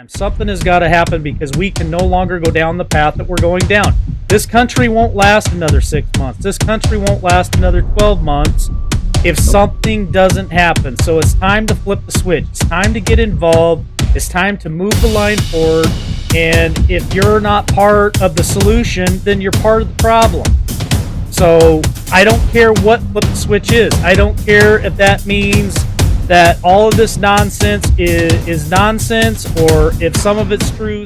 time. Something has got to happen because we can no longer go down the path that we're going down. This country won't last another 6 months. This country won't last another 12 months if something doesn't happen. So it's time to flip the switch. It's time to get involved. It's time to move the line forward. And if you're not part of the solution, then you're part of the problem. So I don't care what flip the switch is. I don't care if that means that all of this nonsense is nonsense, or if some of it's true.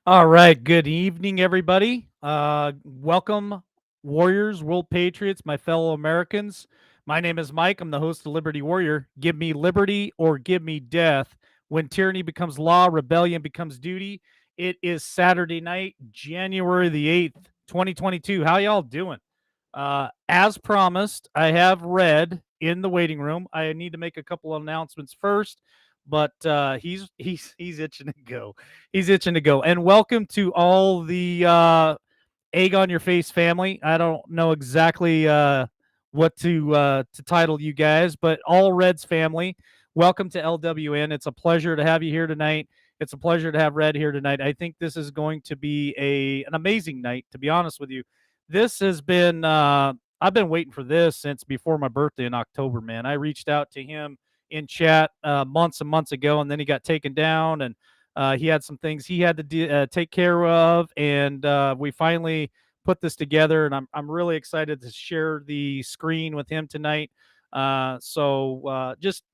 All right. Good evening, everybody. Welcome, Warriors, World Patriots, my fellow Americans. My name is Mike. I'm the host of Liberty Warrior. Give me liberty or give me death. When tyranny becomes law, rebellion becomes duty. It is Saturday night, January the 8th, 2022. How y'all doing? As promised, I have Red in the waiting room. I need to make a couple of announcements first, but he's itching to go. He's itching to go. And welcome to all the egg on your face family. I don't know exactly what to title you guys, but all Red's family. Welcome to LWN. It's a pleasure to have you here tonight. It's a pleasure to have Red here tonight. I think this is going to be an amazing night, to be honest with you. This has been I've been waiting for this since before my birthday in October, man. I reached out to him in chat months and months ago, and then he got taken down, and He had some things he had to take care of, and we finally put this together. And I'm really excited to share the screen with him tonight. So just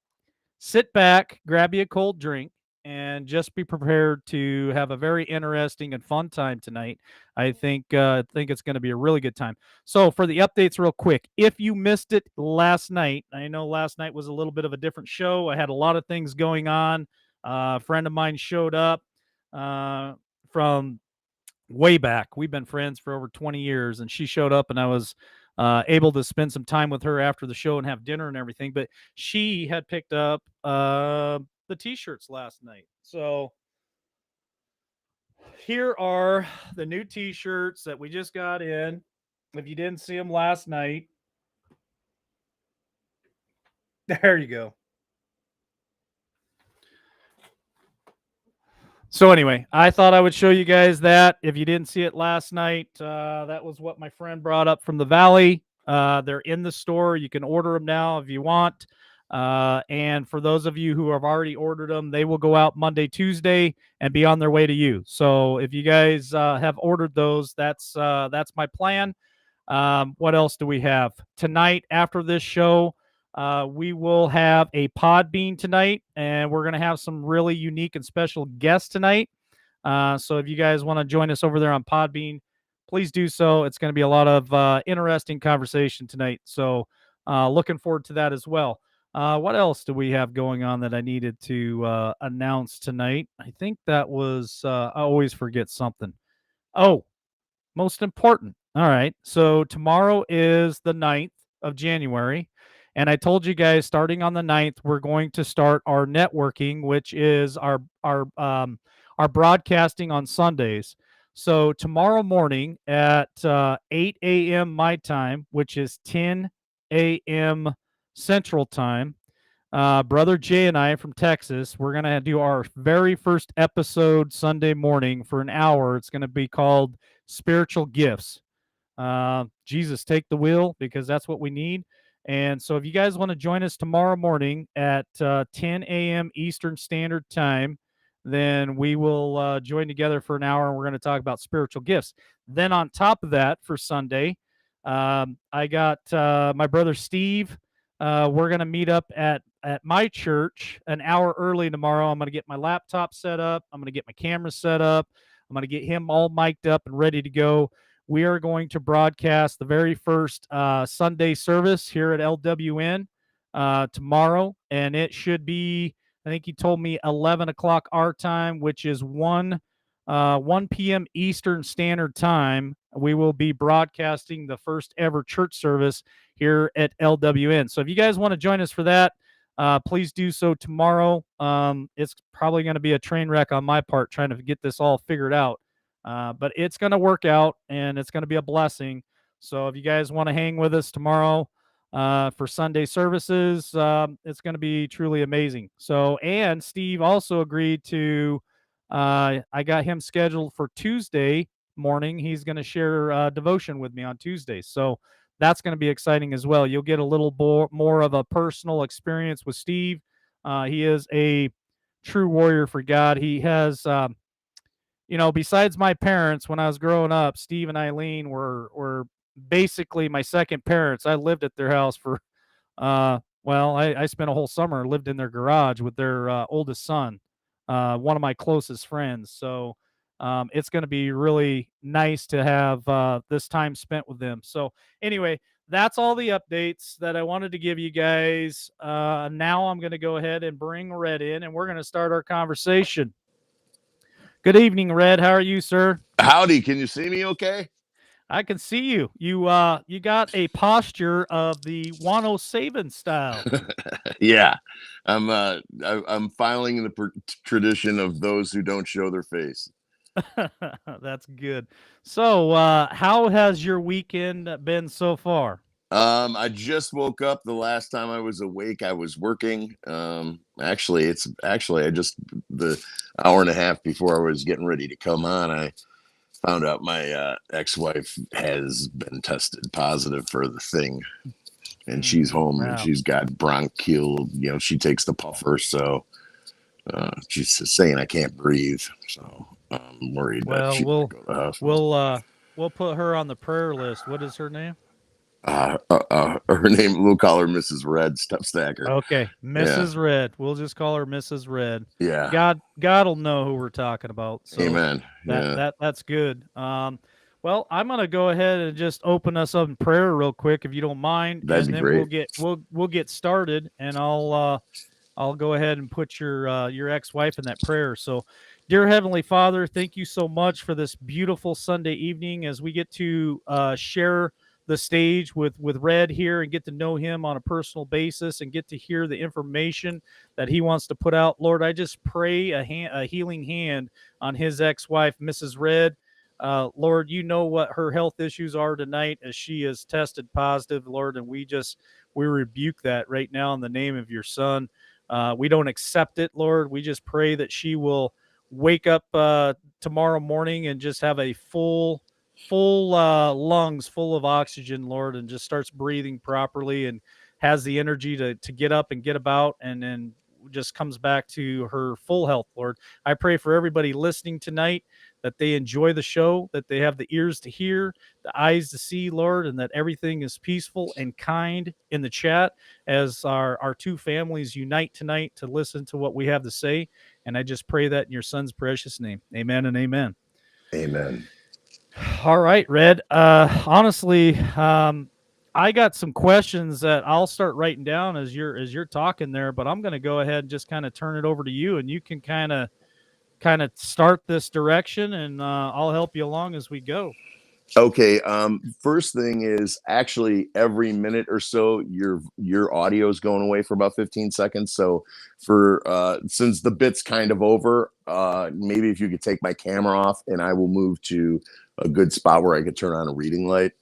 sit back, grab you a cold drink, and just be prepared to have a very interesting and fun time tonight. I think it's going to be a really good time. So for the updates, real quick, if you missed it last night, I know last night was a little bit of a different show. I had a lot of things going on. A friend of mine showed up from way back. We've been friends for over 20 years, and she showed up, and I was able to spend some time with her after the show and have dinner and everything. But she had picked up the T-shirts last night, so here are the new T-shirts that we just got in. If you didn't see them last night, there you go. So anyway, I thought I would show you guys that. If you didn't see it last night, that was what my friend brought up from the Valley. They're in the store. You can order them now if you want. And for those of you who have already ordered them, they will go out Monday, Tuesday, and be on their way to you. So if you guys have ordered those, that's my plan. What else do we have tonight after this show? We will have a Podbean tonight, and we're going to have some really unique and special guests tonight. So if you guys want to join us over there on Podbean, please do so. It's going to be a lot of interesting conversation tonight. So looking forward to that as well. What else do we have going on that I needed to announce tonight? I think that was, I always forget something. Oh, most important. All right. So tomorrow is the 9th of January. And I told you guys starting on the 9th, we're going to start our networking, which is our broadcasting on Sundays. So tomorrow morning at 8 a.m. my time, which is 10 a.m. Central Time, Brother Jay and I from Texas, we're going to do our very first episode Sunday morning for an hour. It's going to be called Spiritual Gifts. Jesus, take the wheel, because that's what we need. And so if you guys want to join us tomorrow morning at 10 a.m. Eastern Standard Time, then we will join together for an hour, and we're going to talk about spiritual gifts. Then on top of that, for Sunday, I got my brother Steve. We're going to meet up at my church an hour early tomorrow. I'm going to get my laptop set up. I'm going to get my camera set up. I'm going to get him all mic'd up and ready to go. We are going to broadcast the very first Sunday service here at LWN tomorrow, and it should be, I think he told me 11 o'clock our time, which is 1 p.m. Eastern Standard Time. We will be broadcasting the first ever church service here at LWN. So if you guys want to join us for that, please do so tomorrow. It's probably going to be a train wreck on my part trying to get this all figured out. But it's going to work out, and it's going to be a blessing. So if you guys want to hang with us tomorrow for Sunday services, it's going to be truly amazing. So, and Steve also agreed to, I got him scheduled for Tuesday morning. He's going to share devotion with me on Tuesday. So that's going to be exciting as well. You'll get a little more of a personal experience with Steve. He is a true warrior for God. He has, besides my parents, when I was growing up, Steve and Eileen were basically my second parents. I lived at their house for, I spent a whole summer, lived in their garage with their oldest son, one of my closest friends. So it's going to be really nice to have this time spent with them. So anyway, that's all the updates that I wanted to give you guys. Now I'm going to go ahead and bring Red in, and we're going to start our conversation. Good evening, Red. How are you, sir? Howdy, can you see me okay? I can see you. You got a posture of the Wano Saban style. Yeah. I'm filing the tradition of those who don't show their face. That's good. So, how has your weekend been so far? I just woke up. The last time I was awake, I was working. Actually, I just the hour and a half before I was getting ready to come on, I found out my ex-wife has been tested positive for the thing, and she's home and Wow. she's got bronchial. She takes the puffer, so She's just saying I can't breathe, so I'm worried that Well, she might go to the hospital. We'll put her on the prayer list. What is her name? Her name, we'll call her Mrs. Red Step Stacker. Okay, Yeah, Mrs. Red. We'll just call her Mrs. Red. yeah. God'll know who we're talking about. So Amen. Yeah, that's good. Well, I'm gonna go ahead and just open us up in prayer real quick, if you don't mind, that'd and be then great. we'll get started, and I'll go ahead and put your ex-wife in that prayer. So, dear Heavenly Father, thank you so much for this beautiful Sunday evening as we get to share the stage with Red here and get to know him on a personal basis and get to hear the information that he wants to put out. Lord, I just pray a healing hand on his ex-wife, Mrs. Red. Lord, you know what her health issues are tonight as she is tested positive, Lord, and we rebuke that right now in the name of your Son. We don't accept it, Lord. We just pray that she will wake up tomorrow morning and just have a full lungs full of oxygen, Lord, and just starts breathing properly and has the energy to get up and get about, and then just comes back to her full health, Lord. I pray for everybody listening tonight that they enjoy the show, that they have the ears to hear, the eyes to see, Lord, and that everything is peaceful and kind in the chat as our two families unite tonight to listen to what we have to say. And I just pray that in your Son's precious name. Amen and amen. Amen. All right, Red. Honestly, I got some questions that I'll start writing down as you're talking there, but I'm going to go ahead and just kind of turn it over to you, and you can kind of start this direction, and I'll help you along as we go. Okay. First thing is actually every minute or so, your audio is going away for about 15 seconds. So for since the bit's kind of over, maybe if you could take my camera off and I will move to a good spot where I could turn on a reading light.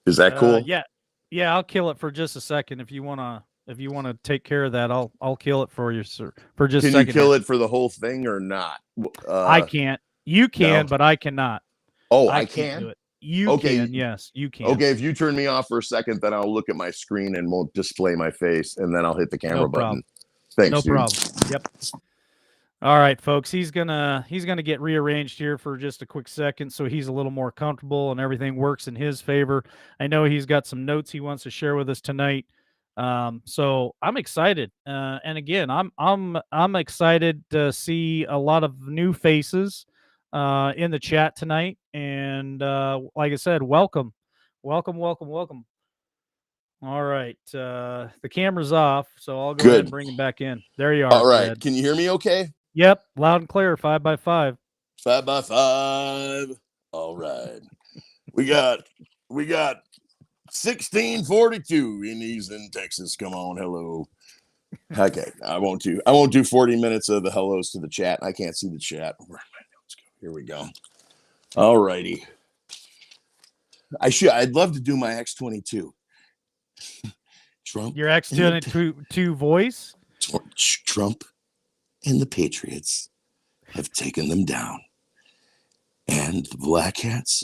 Is that cool? Yeah. I'll kill it for just a second if you wanna take care of that. I'll kill it for you, sir, for just a Can you second kill here. it for the whole thing or not? I can't. You can, No. but I cannot. Oh, I I can't do can. it. You Okay. can. Yes, you can. Okay, if you turn me off for a second, then I'll look at my screen and won't display my face, and then I'll hit the No camera problem. button. Thanks, No dude. problem. Yep. All right, folks. He's gonna get rearranged here for just a quick second, so he's a little more comfortable and everything works in his favor. I know he's got some notes he wants to share with us tonight. So I'm excited, and again, I'm excited to see a lot of new faces in the chat tonight. And like I said, welcome, welcome, welcome, welcome. All right, the camera's off, so I'll go ahead and Good. bring him back in. There you All are, right. Red. Can you hear me okay? Yep, loud and clear, 5x5. 5x5. All right. We got 1642 in Easton, Texas. Come on, hello. Okay, I won't do 40 minutes of the hellos to the chat. I can't see the chat. Where are my notes go? Here we go. All righty. I'd love to do my X-22. Trump. Your X-22 voice? Trump and the Patriots have taken them down. And the black hats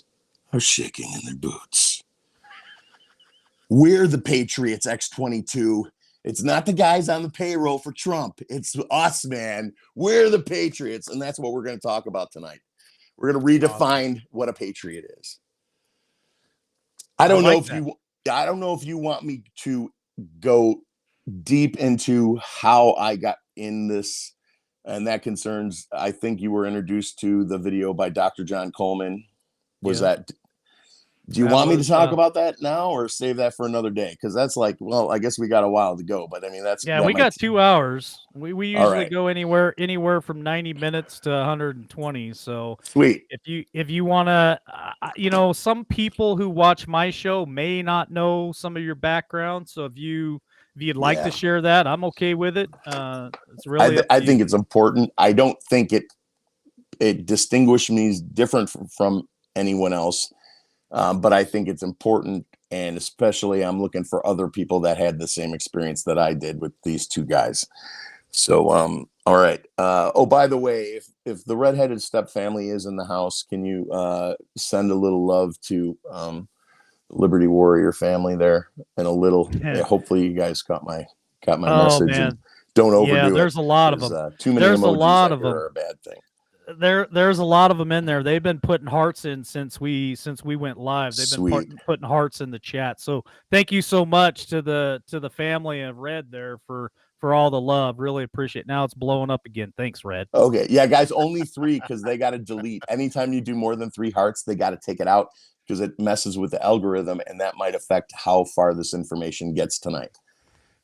are shaking in their boots. We're the Patriots, X-22. It's not the guys on the payroll for Trump. It's us, man. We're the Patriots, and that's what we're going to talk about tonight. We're going to redefine what a Patriot is. I don't know if you want me to go deep into how I got in this, and that concerns, I think you were introduced to the video by Dr. John Coleman. Do you want me to talk about that now or save that for another day? Because that's like, well, I guess we got a while to go, but I mean, we got 2 hours. We usually right. go anywhere from 90 minutes to 120. So sweet. If you want to, some people who watch my show may not know some of your background. So if you'd like to share that, I'm okay with it. It's really I think it's important. I don't think it distinguishes me different from anyone else. But I think it's important, and especially I'm looking for other people that had the same experience that I did with these two guys. So, all right. By the way, if the redheaded step family is in the house, can you send a little love to Liberty Warrior family there, and a little. Hopefully, you guys got my message. Man. And don't Yeah, overdo it. there's a lot of them. Too many There's a emojis, lot I of hear, them. are a bad thing. There's a lot of them in there. They've been putting hearts in since we went live. They've been Sweet. putting hearts in the chat. So thank you so much to the family of Red there for all the love. Really appreciate it. Now it's blowing up again. Thanks, Red. Okay. Yeah, guys, only 3 because they got to delete. Anytime you do more than 3 hearts, they got to take it out because it messes with the algorithm, and that might affect how far this information gets tonight.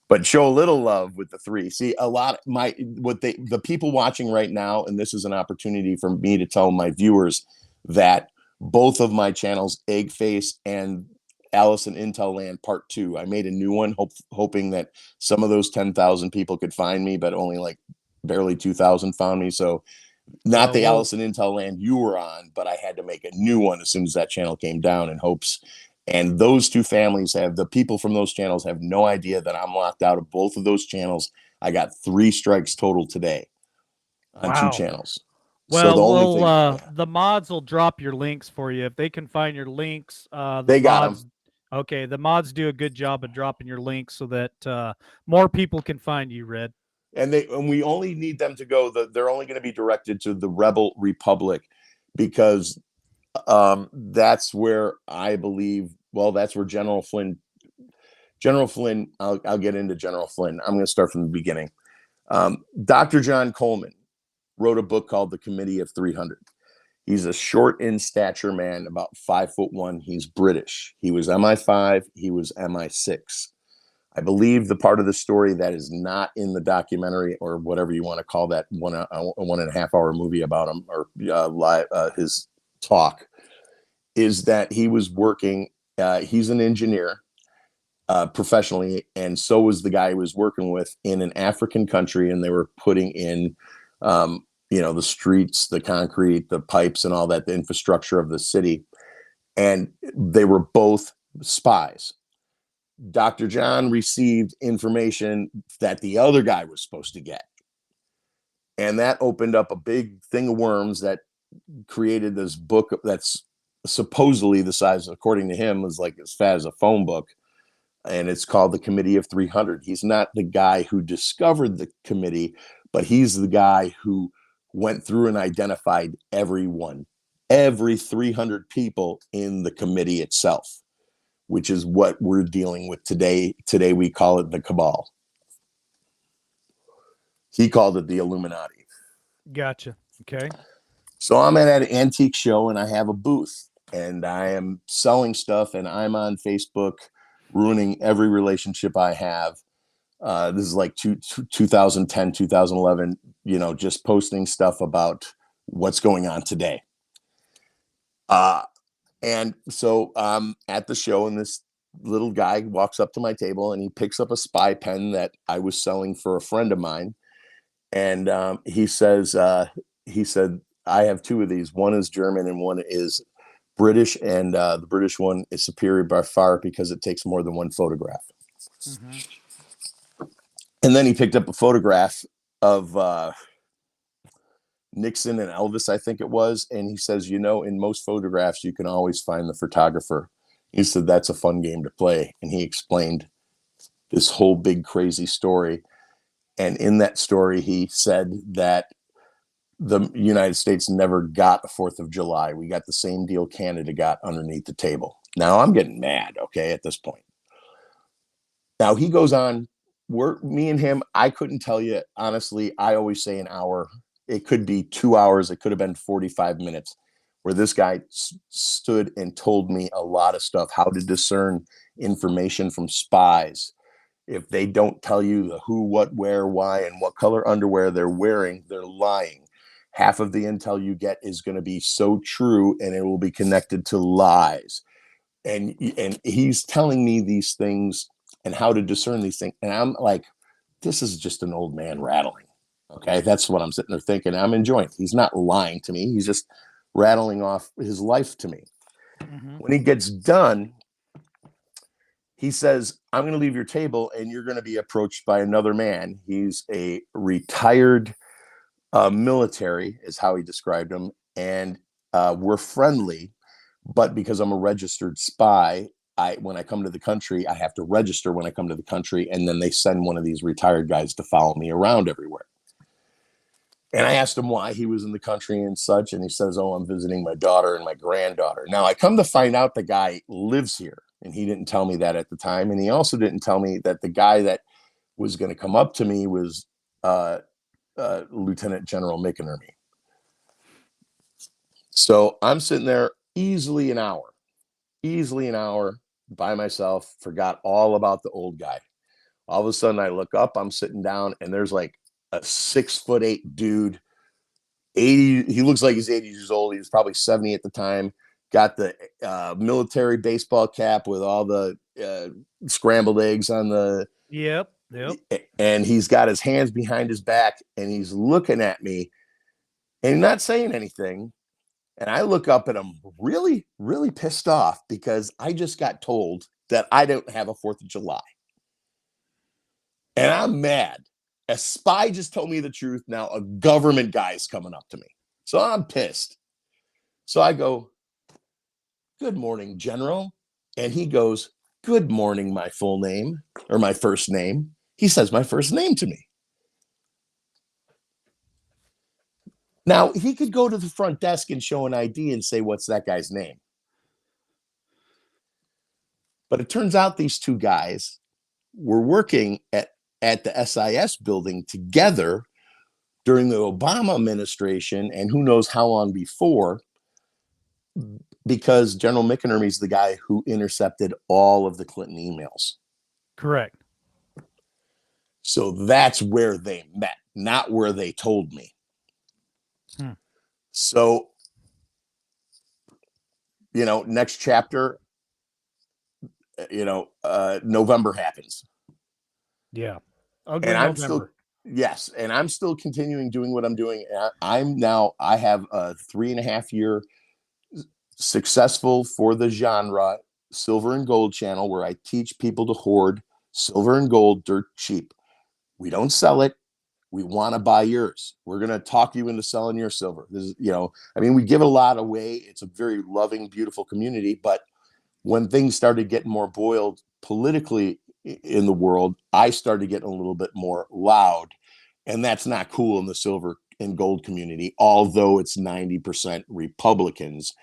But show a little love with the 3. See, a lot the people watching right now, and this is an opportunity for me to tell my viewers that both of my channels, Egg Face and Alice in Intel Land Part 2, I made a new one, hoping that some of those 10,000 people could find me, but only like barely 2,000 found me. So not the Alice in Intel Land you were on, but I had to make a new one as soon as that channel came down in hopes. And those 2 families the people from those channels have no idea that I'm locked out of both of those channels. I got 3 strikes total today on 2 channels. Well, so the mods will drop your links for you if they can find your links. They got them. Okay, the mods do a good job of dropping your links so that more people can find you, Red. And we only need them to go. They're only going to be directed to the Rebel Republic because that's where I believe. Well, that's where General Flynn. I'll get into General Flynn. I'm going to start from the beginning. Dr. John Coleman wrote a book called The Committee of 300. He's a short in stature man, about 5'1". He's British. He was MI5. He was MI6. I believe the part of the story that is not in the documentary or whatever you want to call that 1.5 hour movie about him or his talk is that he was working. He's an engineer professionally, and so was the guy he was working with in an African country, and they were putting in, the streets, the concrete, the pipes, and all that, the infrastructure of the city, and they were both spies. Dr. John received information that the other guy was supposed to get. And that opened up a big thing of worms that created this book that's supposedly the size, according to him, was like as fat as a phone book. And it's called The Committee of 300. He's not the guy who discovered the committee, but he's the guy who went through and identified every 300 people in the committee itself, which is what we're dealing with today. Today, we call it the cabal. He called it the Illuminati. Gotcha. Okay. So I'm at an antique show and I have a booth and I am selling stuff and I'm on Facebook, ruining every relationship I have. This is like 2010, 2011, just posting stuff about what's going on today. And so at the show, and this little guy walks up to my table and he picks up a spy pen that I was selling for a friend of mine. And he said, I have 2 of these. One is German and one is British. And the British one is superior by far because it takes more than one photograph. Mm-hmm. And then he picked up a photograph of Nixon and Elvis, I think it was. And he says, in most photographs, you can always find the photographer. He said, that's a fun game to play. And he explained this whole big crazy story. And in that story, he said that the United States never got a 4th of July. We got the same deal Canada got underneath the table. Now I'm getting mad, okay, at this point. Now he goes on, me and him, I couldn't tell you, honestly, I always say an hour. It could be 2 hours. It could have been 45 minutes where this guy stood and told me a lot of stuff, how to discern information from spies. If they don't tell you the who, what, where, why, and what color underwear they're wearing, they're lying. Half of the intel you get is going to be so true and it will be connected to lies. And he's telling me these things and how to discern these things. And I'm like, this is just an old man rattling. Okay, that's what I'm sitting there thinking. I'm enjoying it. He's not lying to me. He's just rattling off his life to me. Mm-hmm. When he gets done, he says, I'm going to leave your table and you're going to be approached by another man. He's a retired military, is how he described him. And we're friendly, but because I'm a registered spy, when I come to the country, I have to register when I come to the country, and then they send one of these retired guys to follow me around everywhere. And I asked him why he was in the country and such, and he says, "Oh, I'm visiting my daughter and my granddaughter." Now, I come to find out the guy lives here, and he didn't tell me that at the time, and he also didn't tell me that the guy that was going to come up to me was Lieutenant General McInerney. So I'm sitting there easily an hour by myself, forgot all about the old guy. All of a sudden I look up, I'm sitting down, and there's like a 6'8" dude, 80. He looks like he's 80 years old. He was probably 70 at the time. Got the military baseball cap with all the scrambled eggs on the. Yep. And he's got his hands behind his back, and he's looking at me and not saying anything. And I look up at him really, really pissed off because I just got told that I don't have a 4th of July. And I'm mad. A spy just told me the truth. Now a government guy is coming up to me. So I'm pissed. So I go, "Good morning, General." And he goes, "Good morning, my full name," or my first name. He says my first name to me. Now, he could go to the front desk and show an ID and say, "What's that guy's name?" But it turns out these two guys were working at the SIS building together during the Obama administration, and who knows how long before, because General McInerney is the guy who intercepted all of the Clinton emails. Correct. So that's where they met, not where they told me. So, next chapter, November happens. Yeah. And I'm still continuing doing what I'm doing. I have a 3.5 year successful for the genre silver and gold channel where I teach people to hoard silver and gold dirt cheap. We don't sell it. We want to buy yours. We're going to talk you into selling your silver. This is, we give a lot away. It's a very loving, beautiful community. But when things started getting more boiled politically in the world, I started getting a little bit more loud. And that's not cool in the silver and gold community, although it's 90% Republicans.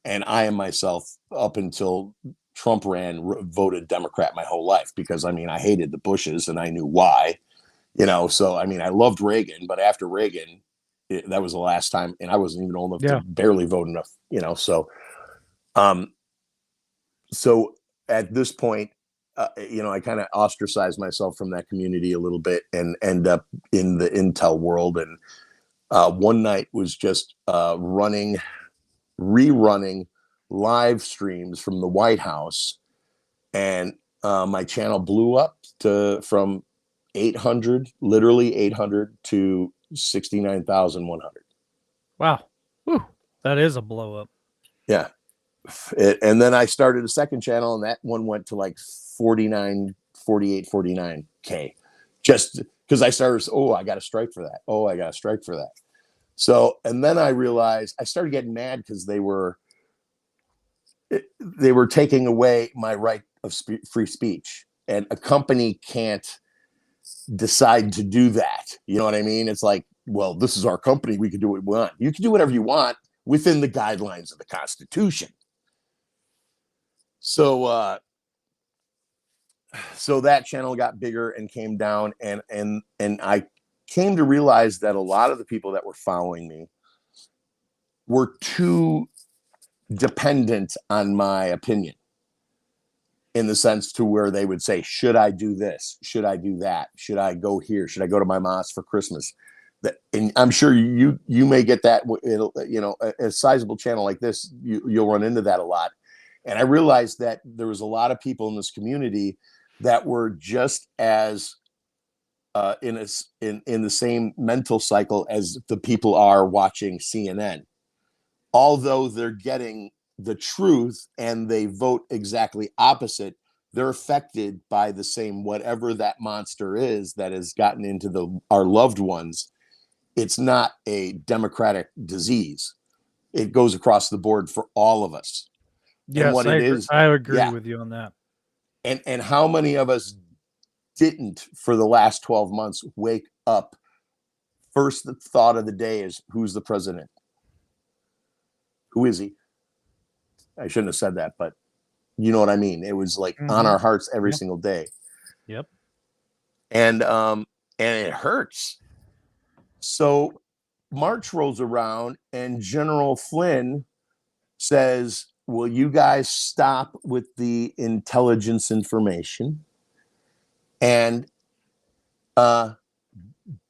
And I am myself, up until Trump ran, voted Democrat my whole life because, I hated the Bushes and I knew why. So, I loved Reagan, but after Reagan, that was the last time, and I wasn't even old enough to barely vote enough, so, so at this point, I kind of ostracized myself from that community a little bit and end up in the intel world. And one night was just rerunning live streams from the White House, and my channel blew up from 800, literally 800 to 69,100. Wow. Whew. That is a blow up. Yeah. And then I started a second channel, and that one went to like 49K just because I started, I got to strike for that. So, and then I realized I started getting mad because they were taking away my right of free speech, and a company can't decide to do that. You know what I mean? It's like, well, this is our company. We can do what we want. You can do whatever you want within the guidelines of the Constitution. So, so that channel got bigger and came down, and I came to realize that a lot of the people that were following me were too dependent on my opinion, in the sense to where they would say, should I do this? Should I do that? Should I go here? Should I go to my mosque for Christmas? And I'm sure you may get that, a sizable channel like this, you'll run into that a lot. And I realized that there was a lot of people in this community that were just as in the same mental cycle as the people are watching CNN. Although they're getting the truth and they vote exactly opposite, they're affected by the same, whatever that monster is that has gotten into our loved ones. It's not a democratic disease. It goes across the board for all of us. and Yes, what I it agree. is. I agree Yeah. with you on that. And how many of us didn't for the last 12 months wake up? First thought of the day is, who's the president? Who is he? I shouldn't have said that, but you know what I mean. It was like on Mm-hmm. our hearts every Yep. single day. Yep. And it hurts. So March rolls around and General Flynn says, will you guys stop with the intelligence information and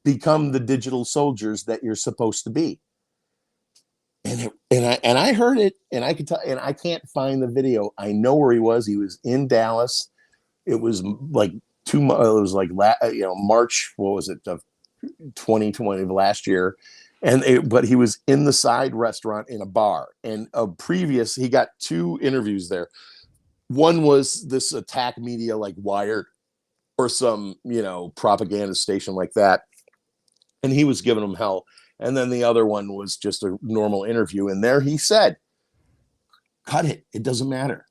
become the digital soldiers that you're supposed to be? And I heard it, and I could tell, and I can't find the video. I know where he was. He was in Dallas. It was like it was like March. What was it? Of 2020 of last year. But he was in the side restaurant in a bar. And he got 2 interviews there. One was this attack media like Wired or some, propaganda station like that. And he was giving them hell. And then the other one was just a normal interview. And there he said, cut it. It doesn't matter.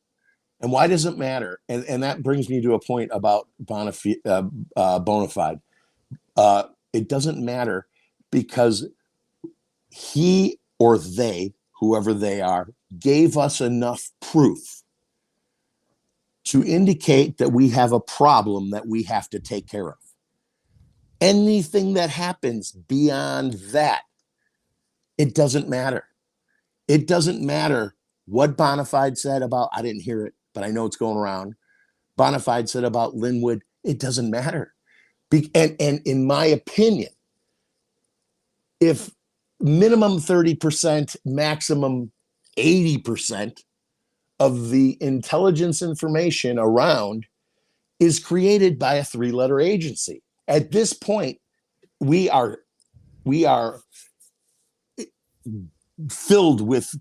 And why does it matter? And that brings me to a point about bona fide. It doesn't matter because he or they, whoever they are, gave us enough proof to indicate that we have a problem that we have to take care of. Anything that happens beyond that, it doesn't matter. It doesn't matter what Bonafide said about, I didn't hear it, but I know it's going around. Bonafide said about Linwood, it doesn't matter. And in my opinion, if minimum 30%, maximum 80% of the intelligence information around is created by a 3-letter agency. At this point, we are filled with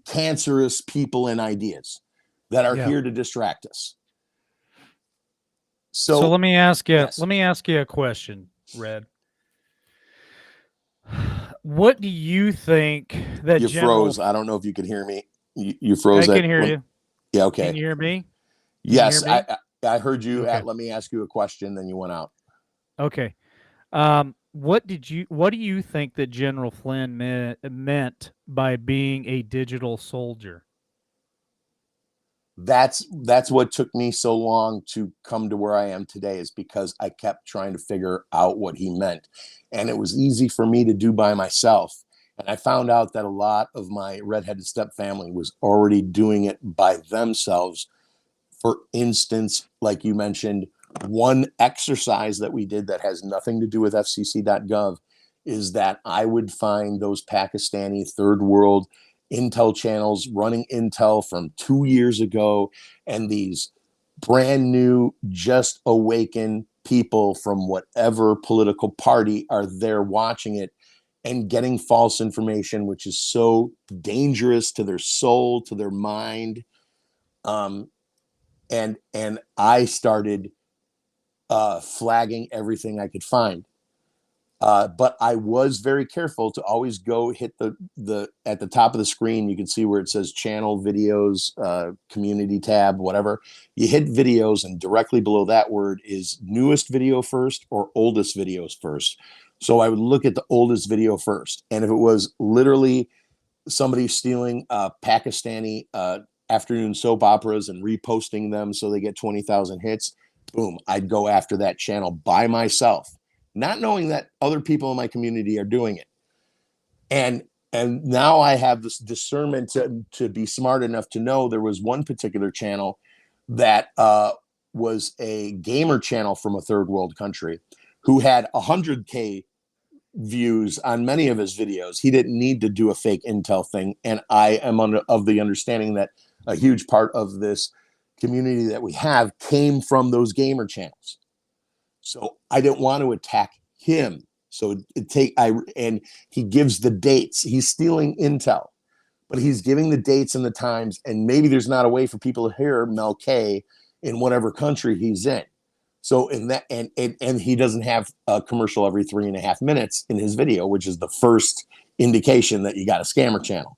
cancerous people and ideas that are here to distract us. So let me ask you. yes. Let me ask you a question, Red. What do you think that You General? froze. I don't know if you can hear me. You froze. I can hear you. Yeah. Okay. Can you hear me? Yes, hear me? I heard you. Okay. Let me ask you a question. Then you went out. Okay. What do you think that General Flynn meant by being a digital soldier? That's what took me so long to come to where I am today, is because I kept trying to figure out what he meant. And it was easy for me to do by myself. And I found out that a lot of my redheaded step family was already doing it by themselves. For instance, like you mentioned, one exercise that we did that has nothing to do with fcc.gov is that I would find those Pakistani third world intel channels running intel from 2 years ago, and these brand new, just awakened people from whatever political party are there watching it and getting false information, which is so dangerous to their soul, to their mind. And I started flagging everything I could find. But I was very careful to always go hit the at the top of the screen. You can see where it says channel videos, community tab, whatever. You hit videos, and directly below that word is newest video first or oldest videos first. So I would look at the oldest video first, and if it was literally somebody stealing Pakistani afternoon soap operas and reposting them so they get 20,000 hits, boom, I'd go after that channel by myself, not knowing that other people in my community are doing it. And now I have this discernment to be smart enough to know there was one particular channel that was a gamer channel from a third world country who had 100K views on many of his videos. He didn't need to do a fake intel thing. And I am of the understanding that a huge part of this community that we have came from those gamer channels. So I didn't want to attack him. So and he gives the dates. He's stealing intel, but he's giving the dates and the times. And maybe there's not a way for people to hear Mel K in whatever country he's in. So in that, and he doesn't have a commercial every 3.5 minutes in his video, which is the first indication that you got a scammer channel.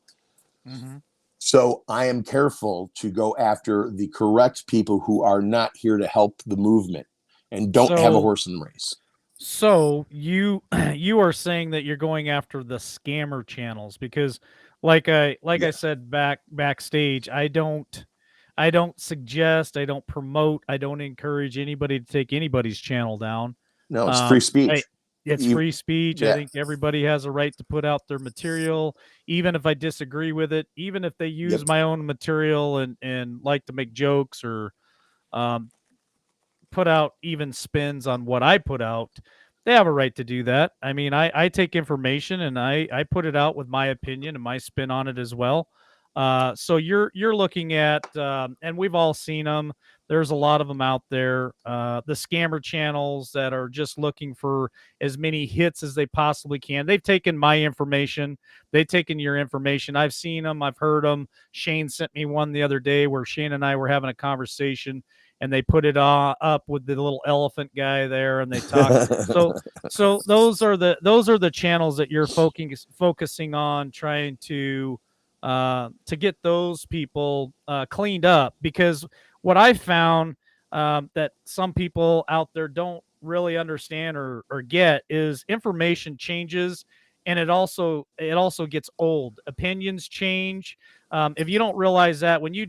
Mm-hmm. So I am careful to go after the correct people who are not here to help the movement and don't have a So horse in the race. So you you are saying that you're going after the scammer channels because like I Yeah. said backstage, I don't suggest, I don't promote, I don't encourage anybody to take anybody's channel down. No, it's free I speech. It's You, free speech. I yeah. think everybody has a right to put out their material, even if I disagree with it, even if they use Yep. my own material and like to make jokes or um, put out even spins on what I put out, they have a right to do that. I mean, I take information and I put it out with my opinion and my spin on it as well. So you're looking at, and we've all seen them. There's a lot of them out there. The scammer channels that are just looking for as many hits as they possibly can. They've taken my information. They've taken your information. I've seen them. I've heard them. Shane sent me one the other day where Shane and I were having a conversation and they put it up with the little elephant guy there and they talk. So those are the channels that you're focusing on trying to get those people cleaned up, because what I found, that some people out there don't really understand or get is information changes, and it also gets old. Opinions change. If you don't realize that, when you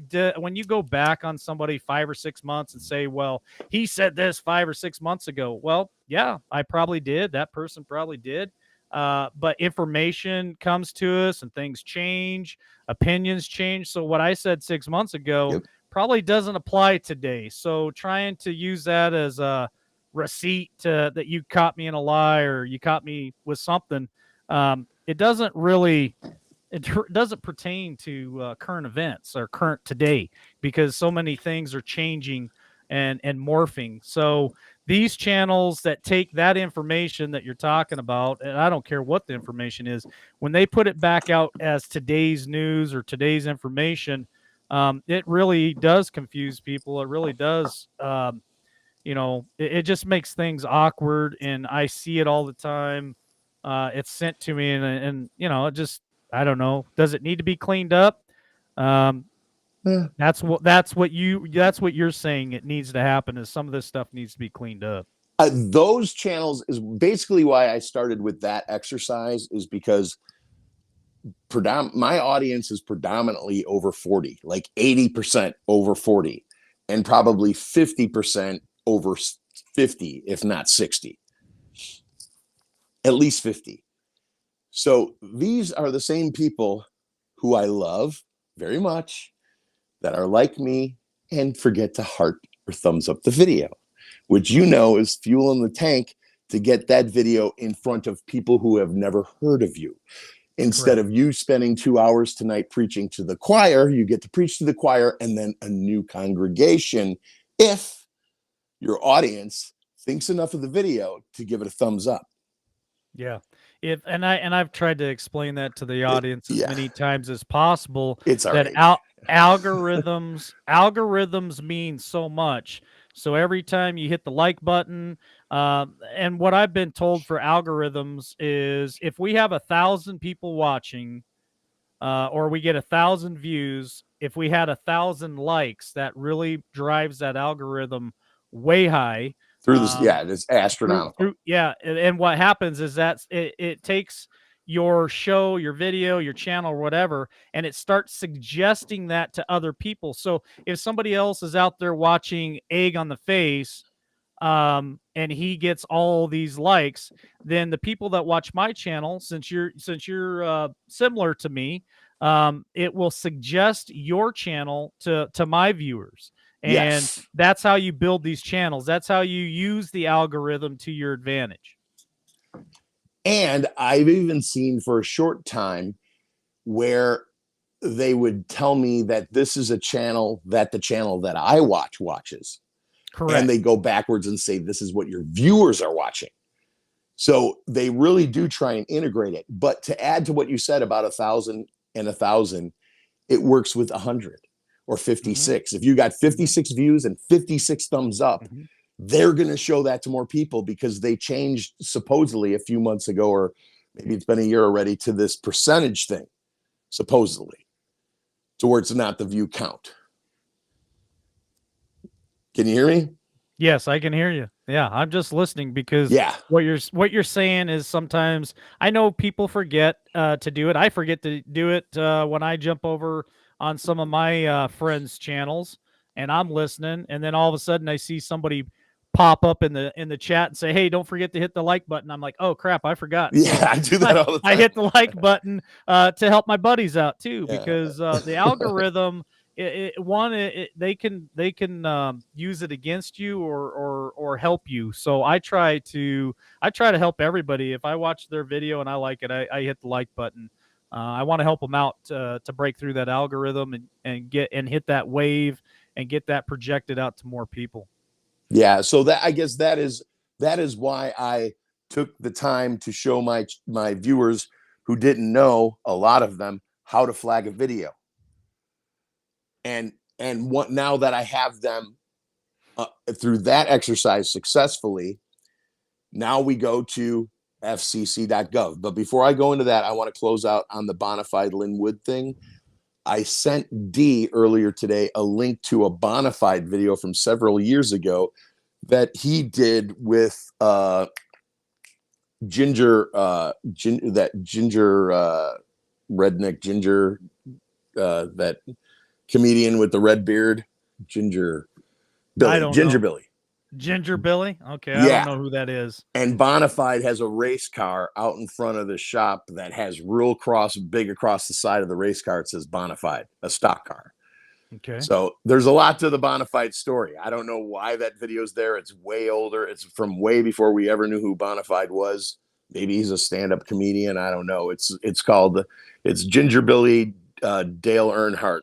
go back on somebody 5 or 6 months and say, "Well, he said this 5 or 6 months ago," well, yeah, I probably did. That person probably did. But information comes to us and things change, opinions change. So what I said 6 months ago Yep. probably doesn't apply today. So trying to use that as a receipt that you caught me in a lie or you caught me with something, it doesn't really doesn't pertain to current events or current today, because so many things are changing and morphing. So these channels that take that information that you're talking about, and I don't care what the information is, when they put it back out as today's news or today's information, it really does confuse people. It really does. It just makes things awkward, and I see it all the time. It's sent to me, and it just, I don't know. Does it need to be cleaned up? Um, Yeah. that's what you're saying. It needs to happen. Is some of this stuff needs to be cleaned up. Those channels is basically why I started with that exercise, is because my audience is predominantly over 40, like 80% over 40, and probably 50% over 50, if not 60, at least 50. So these are the same people who I love very much, that are like me and forget to heart or thumbs up the video, which is fuel in the tank to get that video in front of people who have never heard of you. Instead Correct. of you spending 2 hours tonight preaching to the choir, you get to preach to the choir and then a new congregation, if your audience thinks enough of the video to give it a thumbs up. Yeah. If and I've tried to explain that to the audience as Yeah, many times as possible, it's all that right. algorithms mean so much. So every time you hit the like button, and what I've been told for algorithms is if we have 1,000 people watching, or we get 1,000 views, if we had 1,000 likes, that really drives that algorithm way high. Through this, Um, yeah, it's through astronomical. through yeah, and what happens is that it takes your show, your video, your channel, or whatever, and it starts suggesting that to other people. So if somebody else is out there watching Egg on the Face, and he gets all these likes, then the people that watch my channel, since you're similar to me, it will suggest your channel to my viewers, and Yes. that's how you build these channels. That's how you use the algorithm to your advantage. And I've even seen for a short time where they would tell me that this is a channel that the channel that I watches. And Correct. they go backwards and say, this is what your viewers are watching. So they really do try and integrate it. But to add to what you said about 1,000 and 1,000, it works with 100 or Hmm. 56. If you got Hmm. 56 views and 56 thumbs up, Hmm. they're going to show that to more people, because they changed supposedly a few months ago, or maybe it's been a year already, to this percentage thing, supposedly, towards not the view count. Can you hear me? Yes, I can hear you. Yeah, I'm just listening because Yeah. what you're saying is sometimes I know people forget to do it. I forget to do it when I jump over on some of my friends' channels and I'm listening, and then all of a sudden I see somebody pop up in the chat and say, "Hey, don't forget to hit the like button." I'm like, "Oh crap, I forgot." Yeah, So I do that all the I time. hit the like button to help my buddies out too, Yeah. because the algorithm they can use it against you or help you. So I try to help everybody. If I watch their video and I like it, I hit the like button. I want to help them out to break through that algorithm and get and hit that wave and get that projected out to more people. Yeah, so that, I guess, that is why I took the time to show my viewers who didn't know, a lot of them, how to flag a video. And what, now that I have them through that exercise successfully, now we go to fcc.gov. But before I go into that, I want to close out on the Bonafide Linwood thing. I sent D earlier today a link to a Bonafide video from several years ago that he did with Ginger, redneck Ginger, that comedian with the red beard, Ginger I Billy, don't know. Billy. Ginger Billy? Okay, I don't Yeah. know who that is. And Bonafide has a race car out in front of the shop that has real big across the side of the race car. It says Bonafide, a stock car. Okay. So there's a lot to the Bonafide story. I don't know why that video's there. It's way older. It's from way before we ever knew who Bonafide was. Maybe he's a stand-up comedian. I don't know. It's Ginger Billy, Dale Earnhardt.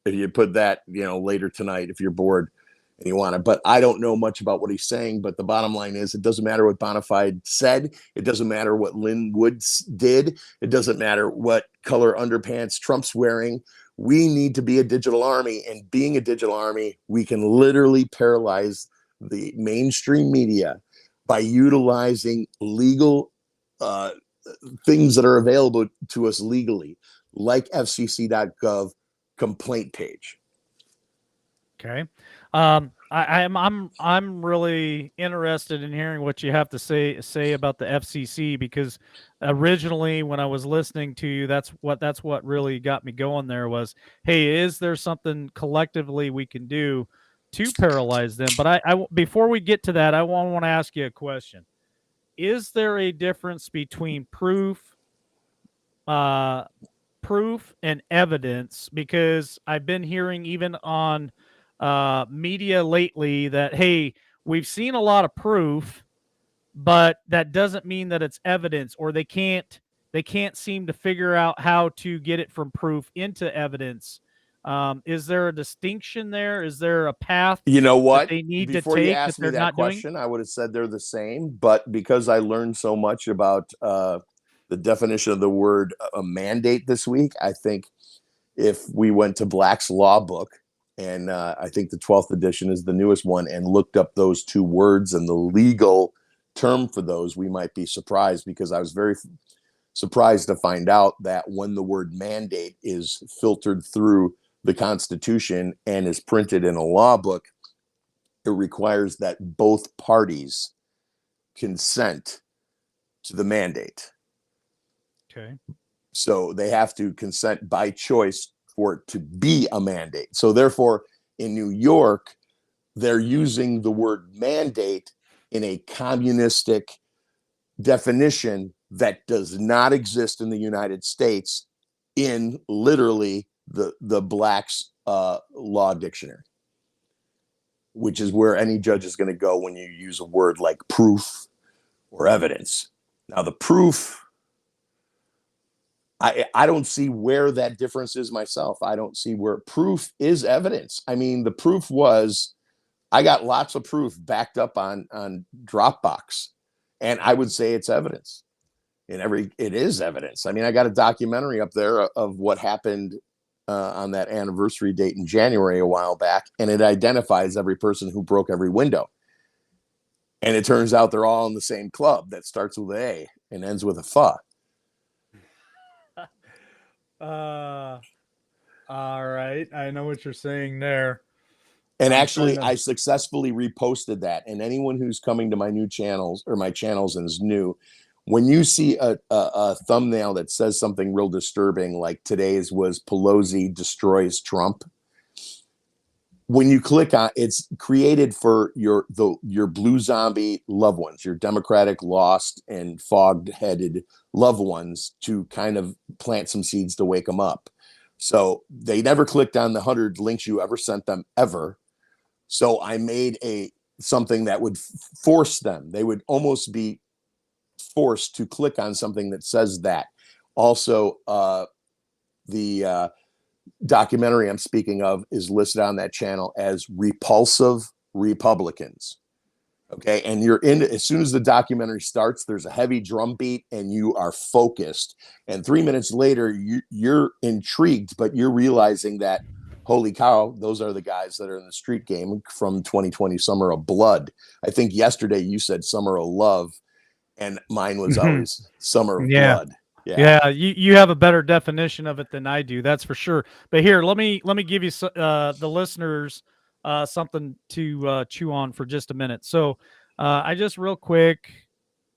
If you put that, later tonight, if you're bored and you want to. But I don't know much about what he's saying. But the bottom line is, it doesn't matter what Bonafide said. It doesn't matter what Lynn Woods did. It doesn't matter what color underpants Trump's wearing. We need to be a digital army, and being a digital army, we can literally paralyze the mainstream media by utilizing legal things that are available to us legally, like fcc.gov complaint page. Okay. I'm really interested in hearing what you have to say about the FCC, because originally when I was listening to you, that's what really got me going. There was, hey, is there something collectively we can do to paralyze them? But I before we get to that, I want to ask you a question. Is there a difference between uh, proof and evidence? Because I've been hearing even on media lately that, hey, we've seen a lot of proof, but that doesn't mean that it's evidence, or they can't seem to figure out how to get it from proof into evidence. Is there a distinction there? Is there a path You know that what? they need to Before you take that asked me they're that not doing? question, I would have said they're the same. But because I learned so much about the definition of the word a mandate this week, I think if we went to Black's Law Book, and I think the 12th edition is the newest one, and looked up those two words and the legal term for those, we might be surprised, because I was very surprised to find out that when the word mandate is filtered through the Constitution and is printed in a law book, it requires that both parties consent to the mandate. Okay. So they have to consent by choice for it to be a mandate. So therefore, in New York, they're using the word mandate in a communistic definition that does not exist in the United States in literally the Black's law dictionary, which is where any judge is going to go when you use a word like proof or evidence. Now, the proof, I don't see where that difference is myself. I don't see where proof is evidence. I mean, the proof was, I got lots of proof backed up on Dropbox, and I would say it's evidence. It is evidence. I mean, I got a documentary up there of what happened on that anniversary date in January a while back, and it identifies every person who broke every window. And it turns out they're all in the same club that starts with an A and ends with a F. Uh, All right, I know what you're saying there. And I'm actually, trying to. I successfully reposted that. And anyone who's coming to my new channels or my channels and is new, when you see a thumbnail that says something real disturbing, like today's was Pelosi destroys Trump, when you click on it's created for your blue zombie loved ones, your Democratic lost and fogged-headed loved ones, to kind of plant some seeds to wake them up. So they never clicked on the 100 links you ever sent them ever. So I made something that would force them. They would almost be forced to click on something that says that. Also, the documentary I'm speaking of is listed on that channel as Repulsive Republicans. Okay. And you're in, as soon as the documentary starts, there's a heavy drum beat and you are focused. And 3 minutes later, you're intrigued, but you're realizing that, holy cow, those are the guys that are in the street game from 2020 Summer of Blood. I think yesterday you said Summer of Love, and mine was always Summer of Yeah. Blood. Yeah, you have a better definition of it than I do. That's for sure. But here, let me give you the listeners something to chew on for just a minute. So, I just real quick.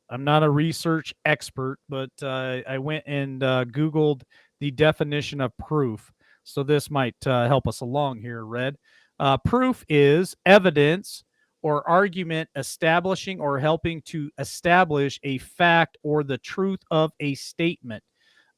I'm not a research expert, but I went and Googled the definition of proof. So this might help us along here, Red. Proof is evidence or argument establishing or helping to establish a fact or the truth of a statement.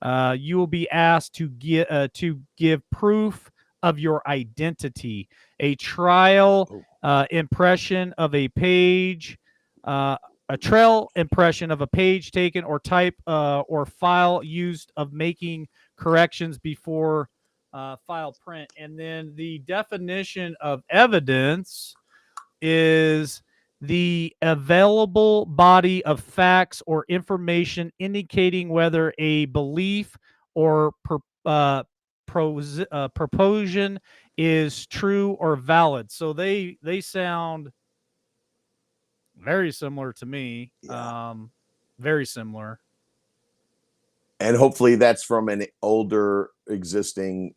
You will be asked to give proof of your identity, a trial impression of a page, a trail impression of a page taken or type or file used of making corrections before file print. And then the definition of evidence is the available body of facts or information indicating whether a belief or proposition is true or valid. So they sound very similar to me. Yeah. Very similar. And hopefully that's from an older existing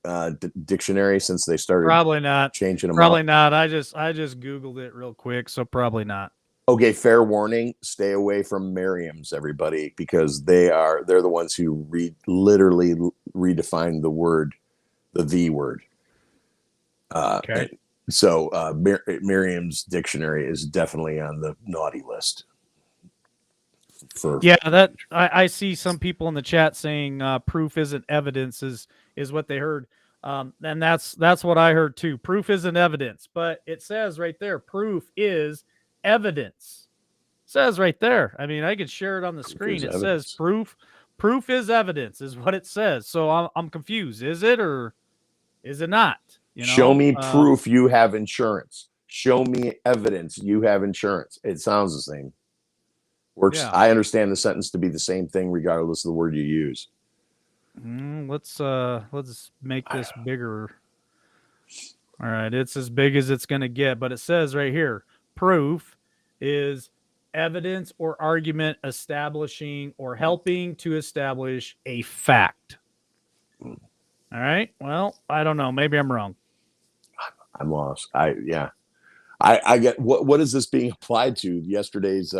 dictionary, since they started Probably not. changing them Probably up. not. I just Googled it real quick, so probably not. Okay, fair warning: stay away from Merriam's, everybody, because they're the ones who literally redefine the word, the word. Okay. So Merriam's dictionary is definitely on the naughty list. Yeah, that I see some people in the chat saying proof isn't evidence is what they heard. And that's what I heard too. Proof isn't evidence, but it says right there, proof is evidence. It says right there. I mean, I could share it on the screen. It says proof is evidence is what it says. So I'm confused. Is it or is it not? Show me proof you have insurance. Show me evidence you have insurance. It sounds the same. Works. Yeah. I understand the sentence to be the same thing regardless of the word you use. Let's make this bigger. All right, it's as big as it's going to get, but it says right here, proof is evidence or argument establishing or helping to establish a fact. All right. Well, I don't know. Maybe I'm wrong. I'm lost. I get what is this being applied to? Yesterday's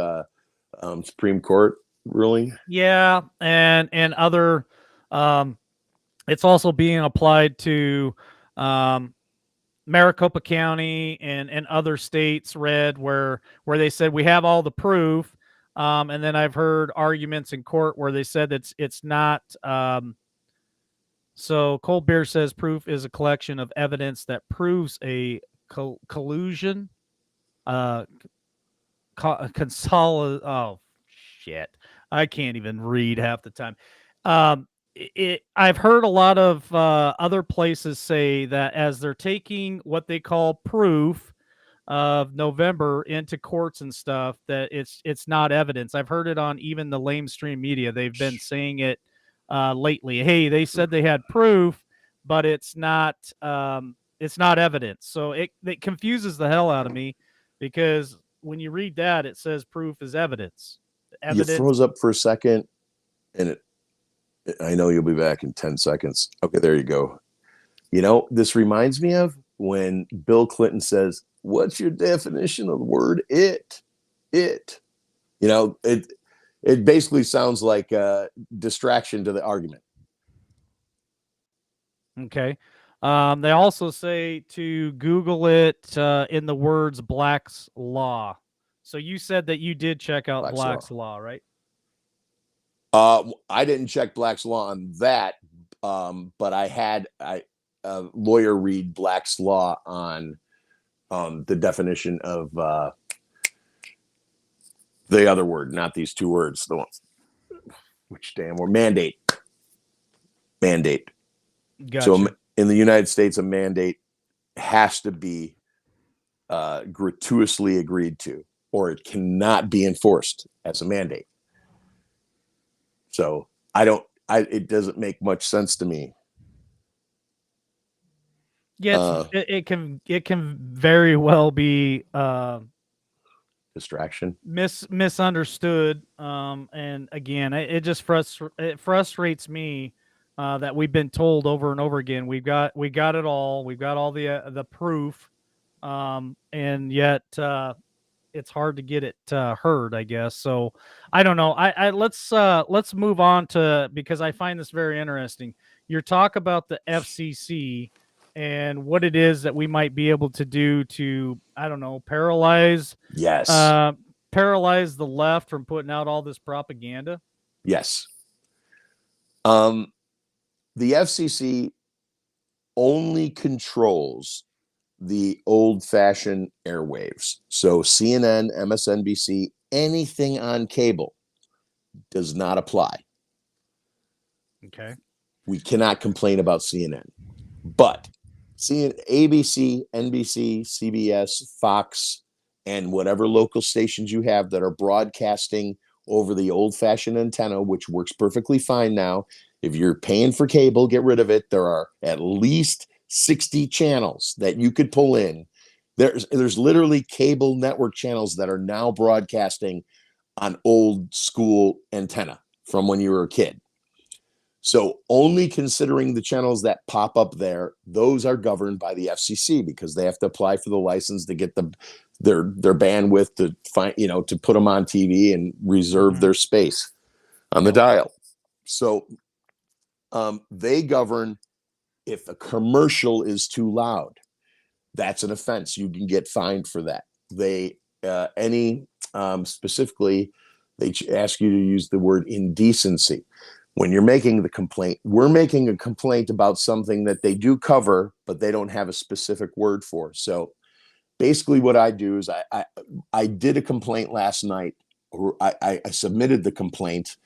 Supreme Court ruling? Yeah, and other it's also being applied to Maricopa County and other states, Red, where they said we have all the proof, and then I've heard arguments in court where they said it's not. So Cold Beer says proof is a collection of evidence that proves a collusion, Oh shit, I can't even read half the time. I've heard a lot of other places say that as they're taking what they call proof of November into courts and stuff, that it's not evidence. I've heard it on even the lamestream media. They've been saying it lately. Hey, they said they had proof, but it's not evidence. So it confuses the hell out of me, because when you read that, it says proof is evidence. You froze up for a second, and I know you'll be back in 10 seconds. Okay, there you go. You know, this reminds me of when Bill Clinton says, "What's your definition of the word it?" It. You know, it basically sounds like a distraction to the argument. Okay. They also say to Google it in the words Black's Law. So you said that you did check out Black's Law. Black's Law, right? I didn't check Black's Law on that, but I had a lawyer read Black's Law on the definition of the other word, not these two words. The one, which damn word? Mandate. Mandate. Gotcha. So in the United States, a mandate has to be gratuitously agreed to, or it cannot be enforced as a mandate. So it doesn't make much sense to me. Yeah, it can very well be distraction, misunderstood. And again, it just frustrates me that we've been told over and over again we got it all, we've got all the proof, and yet it's hard to get it heard, I guess. So I don't know. Let's move on to, because I find this very interesting. Your talk about the FCC and what it is that we might be able to do to, I don't know, paralyze the left from putting out all this propaganda. Yes. The FCC only controls the old-fashioned airwaves. So CNN, MSNBC, anything on cable does not apply. Okay. We cannot complain about CNN. But ABC, NBC, CBS, Fox, and whatever local stations you have that are broadcasting over the old-fashioned antenna, which works perfectly fine now. If you're paying for cable, get rid of it. There are at least 60 channels that you could pull in. There's literally cable network channels that are now broadcasting on old school antenna from when you were a kid. So only considering the channels that pop up there, those are governed by the FCC because they have to apply for the license to get their bandwidth to find, to put them on TV and reserve their space on the dial. So they govern. If a commercial is too loud, that's an offense. You can get fined for that. Specifically, they ask you to use the word indecency. When you're making the complaint, we're making a complaint about something that they do cover, but they don't have a specific word for. So basically what I do is I did a complaint last night, or I submitted the complaint.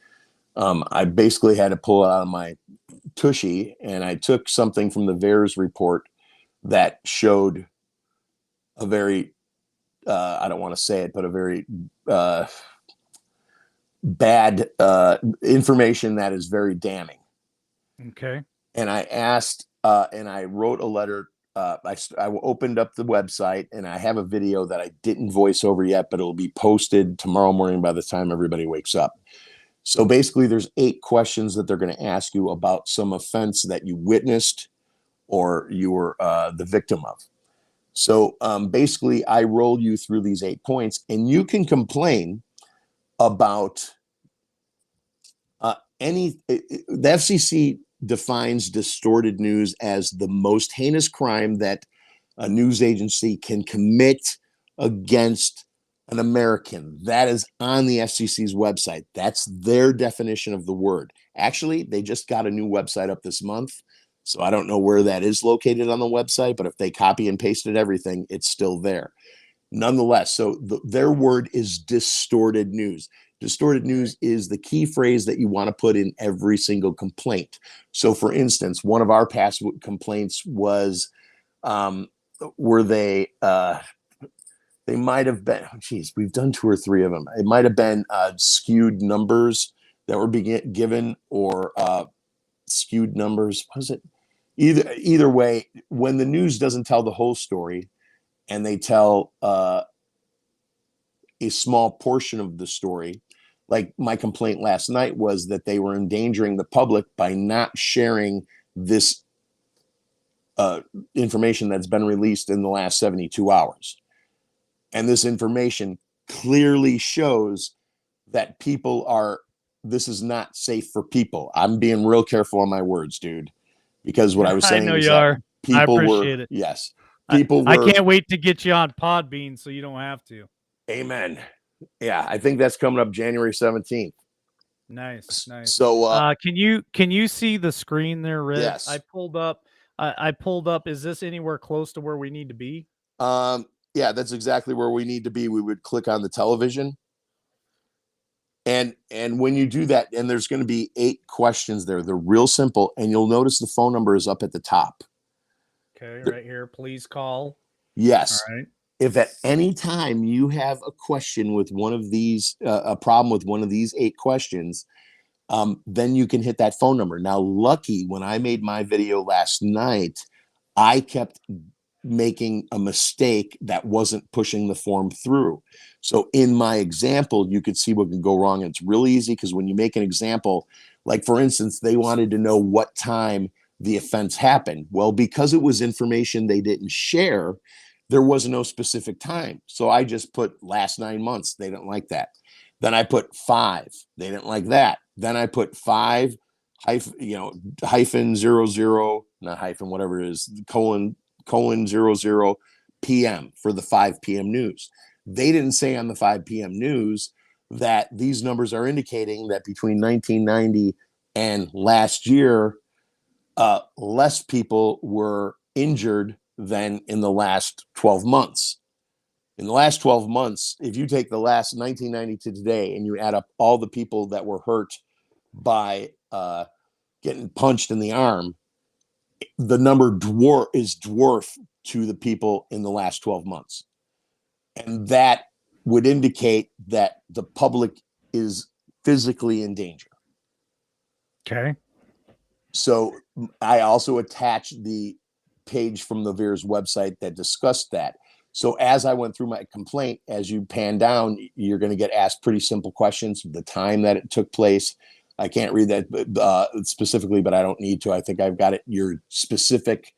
I basically had to pull it out of my tushy, and I took something from the VAERS report that showed a very, I don't want to say it, but a very bad information that is very damning. Okay. And I asked, and I wrote a letter. I opened up the website, and I have a video that I didn't voice over yet, but it'll be posted tomorrow morning by the time everybody wakes up. So basically, there's 8 questions that they're going to ask you about some offense that you witnessed or you were the victim of. So basically, I roll you through these 8 points, and you can complain about the FCC defines distorted news as the most heinous crime that a news agency can commit against an American. That is on the FCC's website. That's their definition of the word. Actually, they just got a new website up this month, so I don't know where that is located on the website, but if they copy and pasted everything, it's still there. Nonetheless, so their word is distorted news. Distorted news is the key phrase that you want to put in every single complaint. So, for instance, one of our past complaints was, were they might have been, we've done 2 or 3 of them. It might have been skewed numbers that were being given, or skewed numbers. Was it either way? When the news doesn't tell the whole story, and they tell a small portion of the story, like my complaint last night was that they were endangering the public by not sharing this information that's been released in the last 72 hours. And this information clearly shows that this is not safe for people. I'm being real careful on my words, dude, because what I was I know saying is you that are. I people were, appreciate it. yes, I, people I were, can't wait to get you on Podbean so you don't have to. amen. Yeah, I think that's coming up January 17th. Nice, nice. So, Can you see the screen there, Red? I yes. pulled up. I pulled up. Is this anywhere close to where we need to be? Yeah, that's exactly where we need to be. We would click on the television. And when you do that, and there's going to be 8 questions there. They're real simple, and you'll notice the phone number is up at the top. Okay, right here. Please call. All Yes. right. If at any time you have a question with one of these, a problem with one of these 8 questions, then you can hit that phone number. Now, lucky, when I made my video last night, I kept making a mistake that wasn't pushing the form through. So in my example, you could see what can go wrong. And it's really easy because when you make an example, like for instance, they wanted to know what time the offense happened. Well, because it was information they didn't share, there was no specific time. So I just put last 9 months. They didn't like that. Then I put 5. They didn't like that. Then I put 5 hyphen 00, not hyphen, whatever it is, colon 00 p.m. for the 5 p.m. news. They didn't say on the 5 p.m. news that these numbers are indicating that between 1990 and last year, less people were injured than in the last 12 months. In the last 12 months, if you take the last 1990 to today and you add up all the people that were hurt by getting punched in the arm, the number is dwarf to the people in the last 12 months. And that would indicate that the public is physically in danger. Okay. So I also attached the page from the VEERS website that discussed that. So as I went through my complaint, as you pan down, you're going to get asked pretty simple questions, the time that it took place. I can't read that specifically, but I don't need to. I think I've got it. Your specific.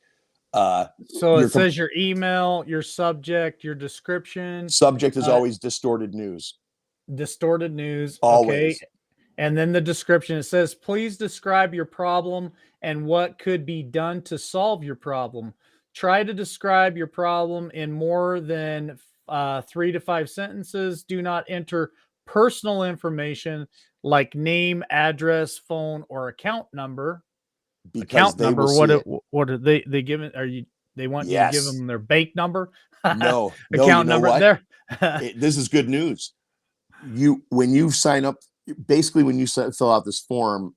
So it says your email, your subject, your description. Subject is always distorted news. Distorted news. Always. Okay. And then the description, it says, please describe your problem and what could be done to solve your problem. Try to describe your problem in more than 3 to 5 sentences. Do not enter personal information like name, address, phone, or account number. Because account they number. will see it. What are they giving? Are you? They want you to give them their bank number? No, account you know number what? there. This is good news. When you sign up, basically when you fill out this form,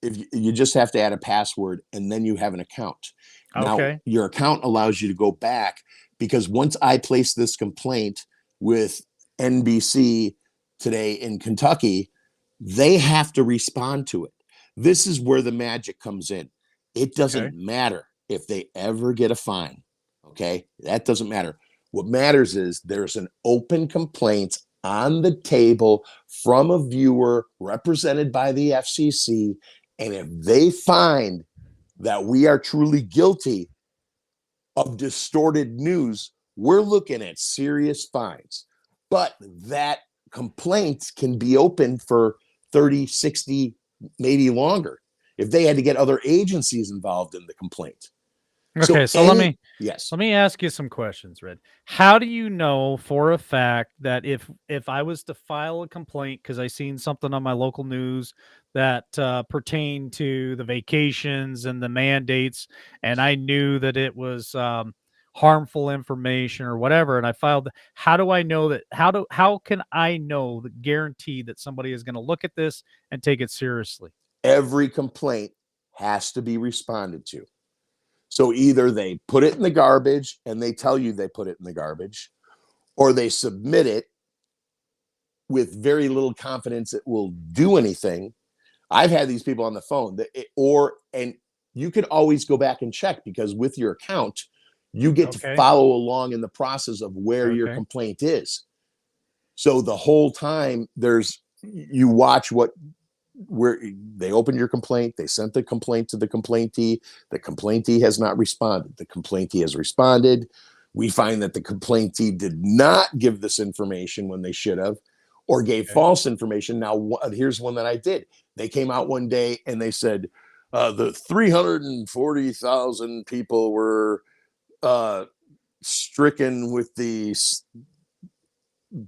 if you just have to add a password and then you have an account. Okay. Now your account allows you to go back, because once I place this complaint with NBC today in Kentucky, they have to respond to it. This is where the magic comes in. It doesn't matter if they ever get a fine. Okay. That doesn't matter. What matters is there's an open complaint on the table from a viewer represented by the FCC. And if they find that we are truly guilty of distorted news, we're looking at serious fines. But that complaint can be open for 30, 60, maybe longer if they had to get other agencies involved in the complaint. Okay, so let me ask you some questions, Red. How do you know for a fact that if I was to file a complaint because I seen something on my local news that pertained to the vacations and the mandates, and I knew that it was harmful information or whatever, and I filed, how do I know that? How can I know the guarantee that somebody is going to look at this and take it seriously? Every complaint has to be responded to. So either they put it in the garbage and they tell you they put it in the garbage, or they submit it with very little confidence it will do anything. I've had these people on the phone and you can always go back and check, because with your account, you get to follow along in the process of where your complaint is. So the whole time you watch what where they opened your complaint, they sent the complaint to the complaintee. The complaintee has not responded. The complaintee has responded. We find that the complaintee did not give this information when they should have, or gave false information. Now, here's one that I did. They came out one day and they said the 340,000 people were stricken with the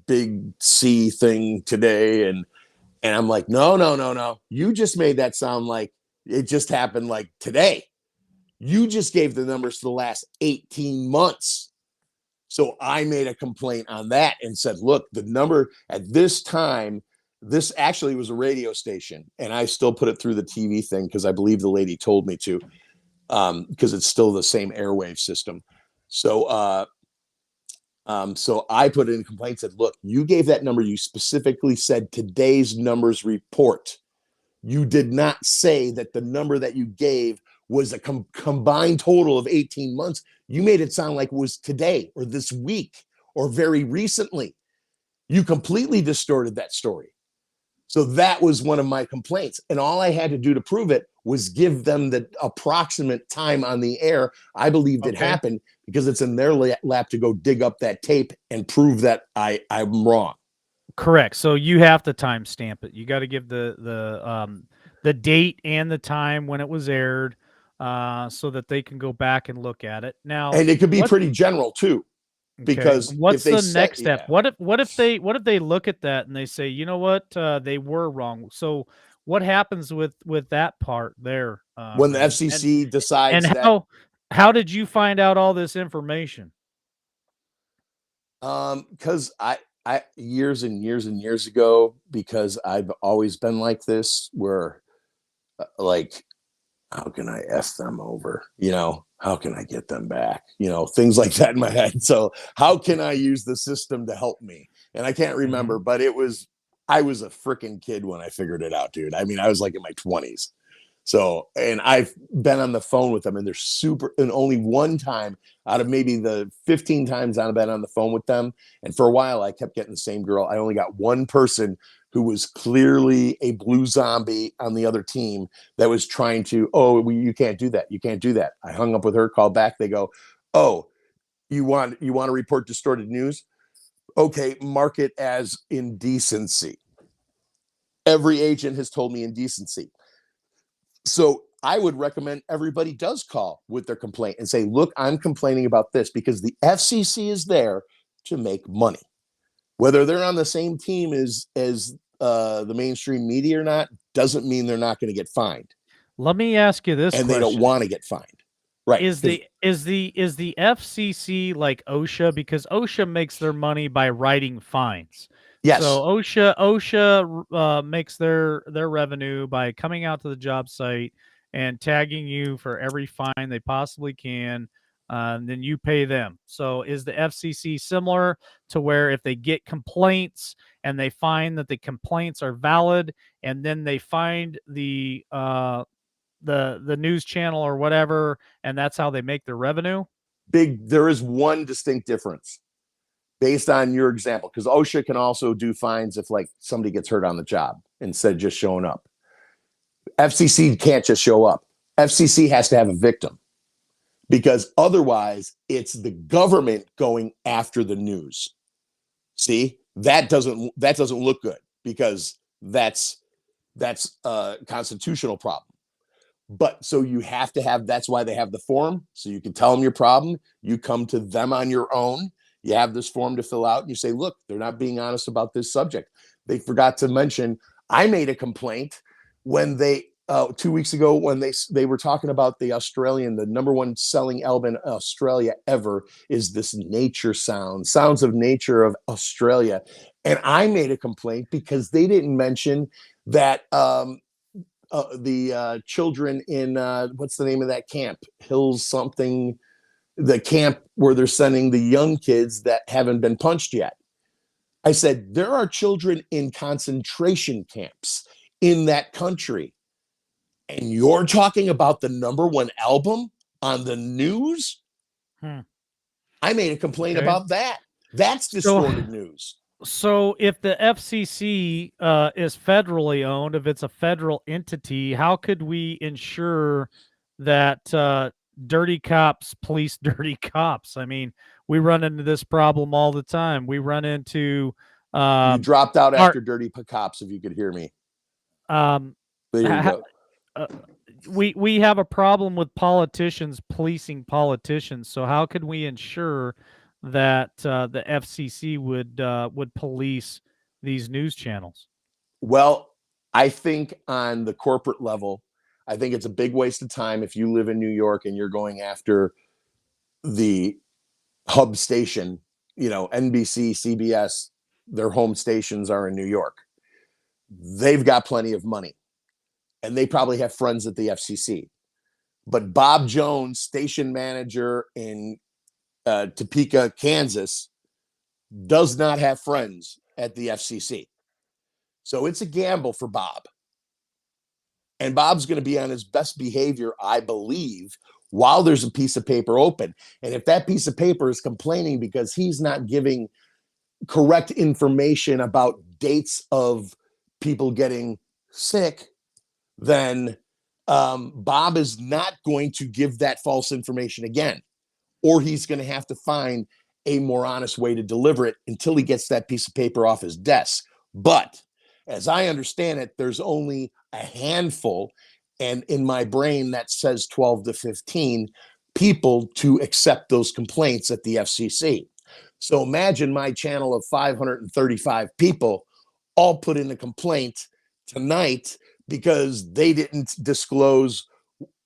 big C thing today, and I'm like, no. You just made that sound like it just happened like today. You just gave the numbers for the last 18 months. So I made a complaint on that and said, look, the number at this time, this actually was a radio station, and I still put it through the TV thing because I believe the lady told me to, because it's still the same airwave system. So so I put in a complaint, said, look, you gave that number. You specifically said today's numbers report. You did not say that the number that you gave was a combined total of 18 months. You made it sound like it was today or this week or very recently. You completely distorted that story. So that was one of my complaints. And all I had to do to prove it was give them the approximate time on the air. I believed it happened because it's in their lap to go dig up that tape and prove that I'm wrong. Correct. So you have to timestamp it. You got to give the date and the time when it was aired, so that they can go back and look at it. Now, and it could be pretty general too. Because what's the next step? What if they look at that and they say, you know what, they were wrong? So what happens with that part there? When the FCC decides and how did you find out all this information? Because I years and years ago, because I've always been like this, where like, how can I F them over? How can I get them back? Things like that in my head. So how can I use the system to help me? And I can't remember, but I was a freaking kid when I figured it out, dude. I mean, I was like in my 20s. So, and I've been on the phone with them, and and only one time out of maybe the 15 times I've been on the phone with them. And for a while, I kept getting the same girl. I only got one person who was clearly a blue zombie on the other team that was trying to, you can't do that. You can't do that. I hung up with her, called back. They go, oh, you want to report distorted news? Okay, mark it as indecency. Every agent has told me indecency. So I would recommend everybody does call with their complaint and say, look, I'm complaining about this, because the FCC is there to make money. Whether they're on the same team as the mainstream media or not doesn't mean they're not going to get fined. Let me ask you this and question. They don't want to get fined. Right. Is the FCC like OSHA? Because OSHA makes their money by writing fines. Yes. So OSHA makes their revenue by coming out to the job site and tagging you for every fine they possibly can. And then you pay them. So is the FCC similar to where if they get complaints and they find that the complaints are valid, and then they find the news channel or whatever, and that's how they make their revenue? There is one distinct difference based on your example, because OSHA can also do fines if like somebody gets hurt on the job instead of just showing up. FCC can't just show up. FCC has to have a victim, because otherwise it's the government going after the news. See, that doesn't look good, because that's a constitutional problem. But so you have to have, that's why they have the form, so you can tell them your problem. You come to them on your own. You have this form to fill out, and you say, look, they're not being honest about this subject. They forgot to mention, I made a complaint when they 2 weeks ago, when they were talking about the number one selling album in Australia ever is this Nature Sounds of Nature of Australia. And I made a complaint because they didn't mention that the children in what's the name of that camp? Hills something, the camp where they're sending the young kids that haven't been punched yet. I said, there are children in concentration camps in that country, and you're talking about the number one album on the news? I made a complaint about that. That's distorted news. So if the FCC is federally owned, if it's a federal entity, how could we ensure that dirty cops police dirty cops? I mean, we run into this problem all the time. We run into You um, dropped out our after dirty cops, if you could hear me. um, There you go. uh, we have a problem with politicians policing politicians. So how could we ensure that the FCC would police these news channels? Well, I think on the corporate level, I think it's a big waste of time if you live in New York and you're going after the hub station, NBC, CBS, their home stations are in New York. They've got plenty of money and they probably have friends at the FCC. But Bob Jones, station manager in Topeka, Kansas, does not have friends at the FCC. So it's a gamble for Bob. And Bob's going to be on his best behavior, I believe, while there's a piece of paper open. And if that piece of paper is complaining because he's not giving correct information about dates of people getting sick, then Bob is not going to give that false information again, or he's going to have to find a more honest way to deliver it until he gets that piece of paper off his desk. But as I understand it, there's only a handful, and in my brain that says 12 to 15 people to accept those complaints at the FCC. So imagine my channel of 535 people all put in a complaint tonight because they didn't disclose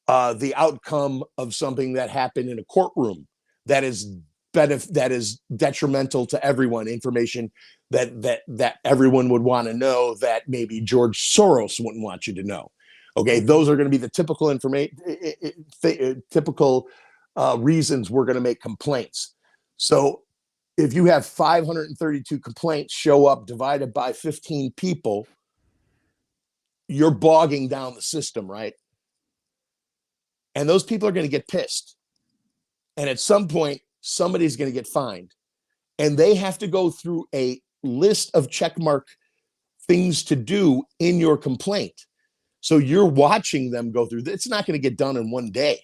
the outcome of something that happened in a courtroom that is detrimental to everyone, information that everyone would want to know that maybe George Soros wouldn't want you to know. Okay, those are going to be the typical reasons we're going to make complaints. So if you have 532 complaints show up divided by 15 people, you're bogging down the system, right? And those people are going to get pissed. And at some point, somebody's going to get fined. And they have to go through a list of checkmark things to do in your complaint. So you're watching them go through. It's not going to get done in one day.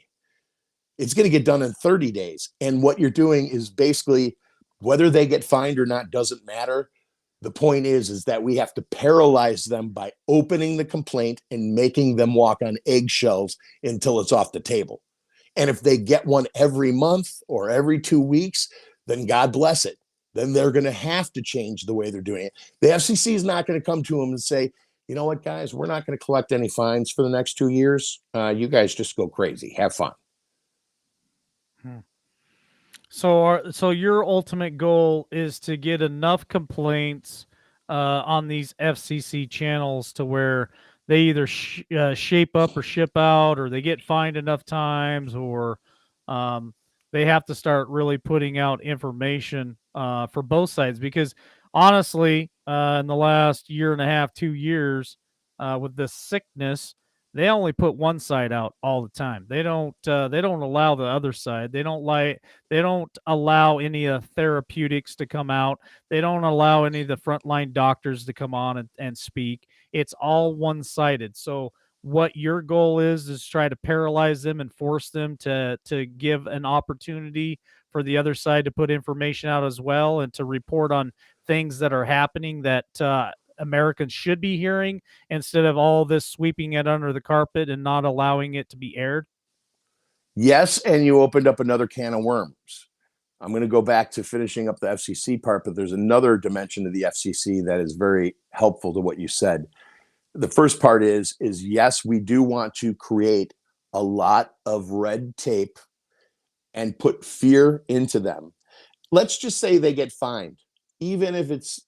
It's going to get done in 30 days. And what you're doing is basically, whether they get fined or not doesn't matter. The point is that we have to paralyze them by opening the complaint and making them walk on eggshells until it's off the table. And if they get one every month or every 2 weeks, then God bless it. Then they're going to have to change the way they're doing it. The FCC is not going to come to them and say, you know what, guys, we're not going to collect any fines for the next 2 years. You guys just go crazy. Have fun. So your ultimate goal is to get enough complaints on these FCC channels to where they either shape up or ship out, or they get fined enough times, or they have to start really putting out information for both sides. Because honestly, in the last year and a half, 2 years, with this sickness, they only put one side out all the time. They don't allow the other side. They don't allow any therapeutics to come out. They don't allow any of the frontline doctors to come on and speak. It's all one-sided. So what your goal is try to paralyze them and force them to give an opportunity for the other side to put information out as well, and to report on things that are happening that Americans should be hearing, instead of all this sweeping it under the carpet and not allowing it to be aired. Yes, and you opened up another can of worms. I'm going to go back to finishing up the FCC part, but there's another dimension to the FCC that is very helpful to what you said. The first part is yes, we do want to create a lot of red tape and put fear into them. Let's just say they get fined, even if it's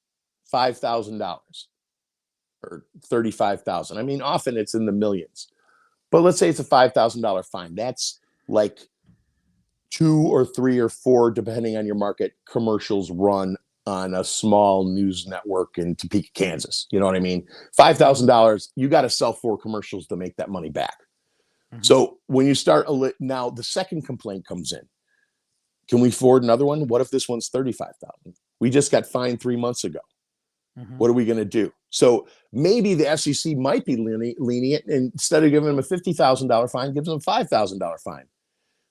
$5,000 or $35,000. I mean, often it's in the millions, but let's say it's a $5,000 fine. That's like 2 or 3 or 4, depending on your market, commercials run on a small news network in Topeka, Kansas. You know what I mean? $5,000, you got to sell 4 commercials to make that money back. Mm-hmm. So when you start, now the second complaint comes in. Can we afford another one? What if this one's $35,000? We just got fined 3 months ago. Mhm. What are we going to do? So maybe the FCC might be lenient, and instead of giving them a $50,000 fine, gives them a $5,000 fine.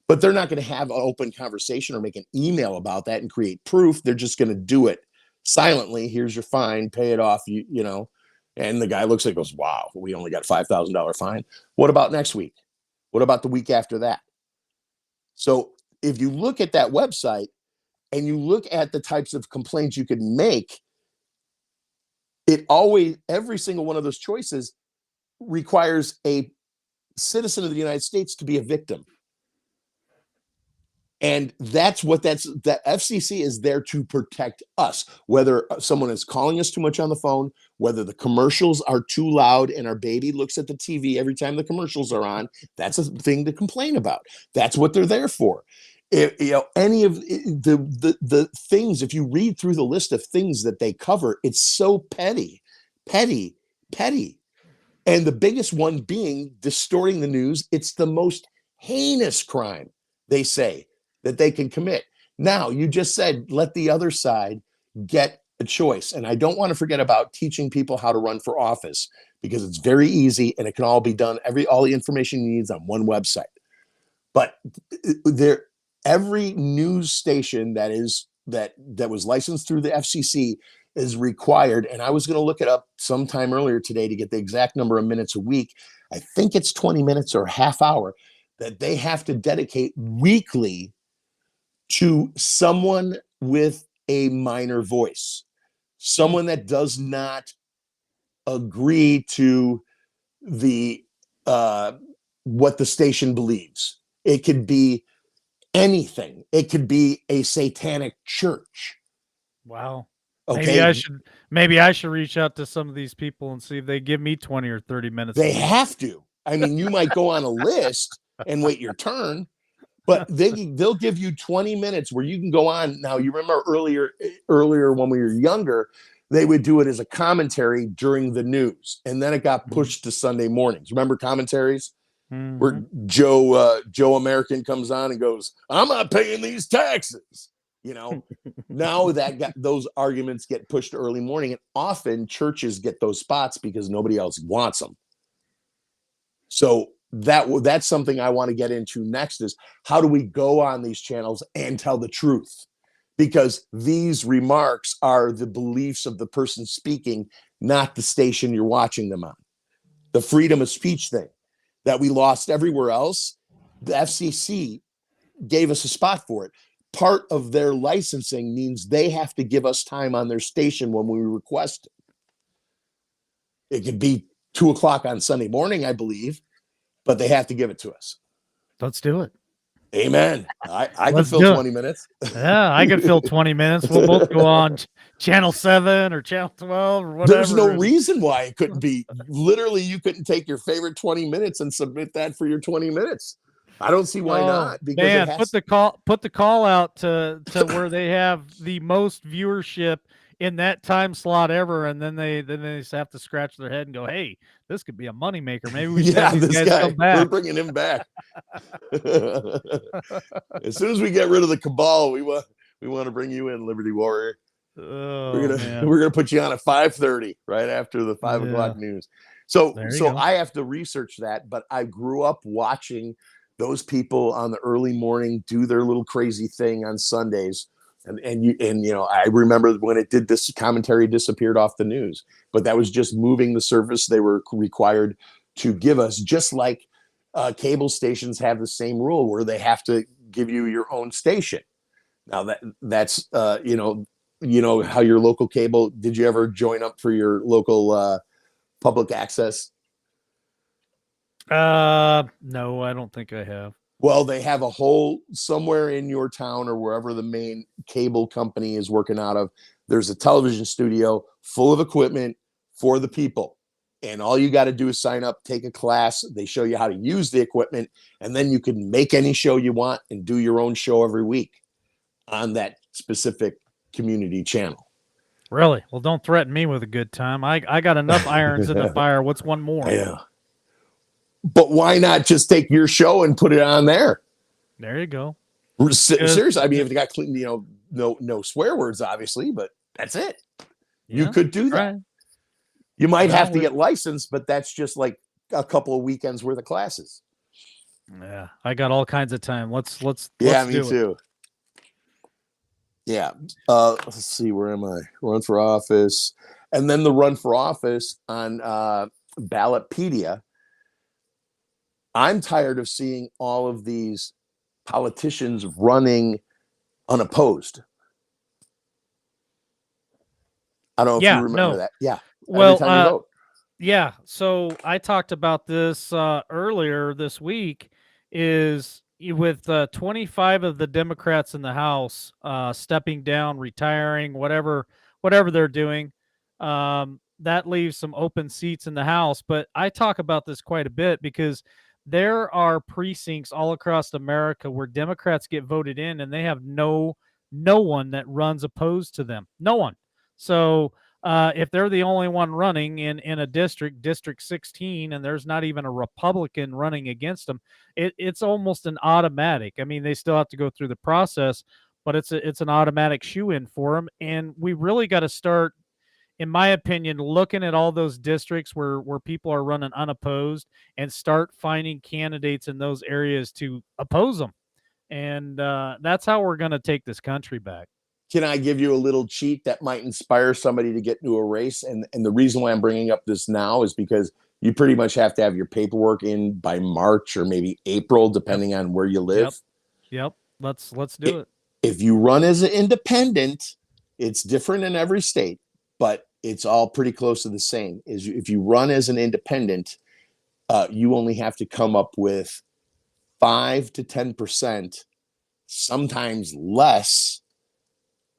But they're not going to have an open conversation or make an email about that and create proof. They're just going to do it silently. Here's your fine, pay it off. You know, and the guy looks like goes, "Wow, we only got $5,000 fine." What about next week? What about the week after that? So if you look at that website and you look at the types of complaints you could make, it always, every single one of those choices requires a citizen of the United States to be a victim. And that FCC is there to protect us, whether someone is calling us too much on the phone, whether the commercials are too loud and our baby looks at the TV every time the commercials are on. That's a thing to complain about. That's what they're there for. Any of the things, if you read through the list of things that they cover, it's so petty. And the biggest one being distorting the news. It's the most heinous crime, they say, that they can commit. Now, you just said, let the other side get a choice. And I don't want to forget about teaching people how to run for office, because it's very easy and it can all be done. All the information you need is on one website. But every news station that was licensed through the FCC is required. And I was going to look it up sometime earlier today to get the exact number of minutes a week. I think it's 20 minutes or a half hour that they have to dedicate weekly to someone with a minor voice, someone that does not agree to the what the station believes. It could be anything. It could be a satanic church. Wow. Okay. Maybe I should reach out to some of these people and see if they give me 20 or 30 minutes. They have to. I mean, you might go on a list and wait your turn, but they'll give you 20 minutes where you can go on. Now, you remember earlier when we were younger, they would do it as a commentary during the news, and then it got pushed to Sunday mornings. Remember commentaries? Mm-hmm. Where Joe American comes on and goes, "I'm not paying these taxes." You know, now those arguments get pushed to early morning, and often churches get those spots because nobody else wants them. So that's something I want to get into next, is how do we go on these channels and tell the truth? Because these remarks are the beliefs of the person speaking, not the station you're watching them on. The freedom of speech thing that we lost everywhere else, the FCC gave us a spot for it. Part of their licensing means they have to give us time on their station when we request it. It could be 2:00 on Sunday morning, I believe, but they have to give it to us. Let's do it. Amen. I can fill 20 minutes. Yeah, I could fill 20 minutes. We'll both go on channel 7 or channel 12 or whatever. There's no reason why it couldn't be. Literally, you couldn't take your favorite 20 minutes and submit that for your 20 minutes. I don't see why not. Because man, put the call out to where they have the most viewership in that time slot ever, and then they just have to scratch their head and go, "Hey, this could be a moneymaker. Maybe we should have these guys come back." We're bringing him back. As soon as we get rid of the cabal, we want to bring you in, Liberty Warrior. We're gonna put you on at 5:30 right after the 5 o'clock news. So I have to research that, but I grew up watching those people on the early morning do their little crazy thing on Sundays. And you know, I remember when it did, this commentary disappeared off the news, but that was just moving the service they were required to give us, just like cable stations have the same rule where they have to give you your own station. Now that's you know how your local cable, did you ever join up for your local public access? No, I don't think I have. Well, they have a whole, somewhere in your town or wherever the main cable company is working out of, there's a television studio full of equipment for the people. And all you got to do is sign up, take a class. They show you how to use the equipment, and then you can make any show you want and do your own show every week on that specific community channel. Really? Well, don't threaten me with a good time. I got enough irons in the fire. What's one more? Yeah. But why not just take your show and put it on there? There you go. Seriously, I mean, if they got clean, you know, no swear words, obviously, but that's it. You Yeah. could do that. Right. You might Well, have to get licensed, but that's just like a couple of weekends worth of classes. yeah, I got all kinds of time. Yeah, Let's me do it. too. Yeah. Let's see, where am I? Run for office. And then the run for office on Ballotpedia. I'm tired of seeing all of these politicians running unopposed. I don't know if you Yeah, remember no. that. Yeah. Every Well, time you vote. yeah, so I talked about this earlier this week. With 25 of the Democrats in the House stepping down, retiring, whatever they're doing, that leaves some open seats in the House. But I talk about this quite a bit because there are precincts all across America where Democrats get voted in, and they have no one that runs opposed to them. No one. So if they're the only one running in a district 16, and there's not even a Republican running against them, it's almost an automatic. I mean, they still have to go through the process, but it's an automatic shoe in for them. And we really got to start, in my opinion, looking at all those districts where people are running unopposed, and start finding candidates in those areas to oppose them. And that's how we're going to take this country back. Can I give you a little cheat that might inspire somebody to get into a race? And the reason why I'm bringing up this now is because you pretty much have to have your paperwork in by March or maybe April, Yep. depending on where you Yep. live. Yep. Let's do it. If you run as an independent, it's different in every state, but it's all pretty close to the same. Is if you run as an independent, you only have to come up with 5 to 10%, sometimes less,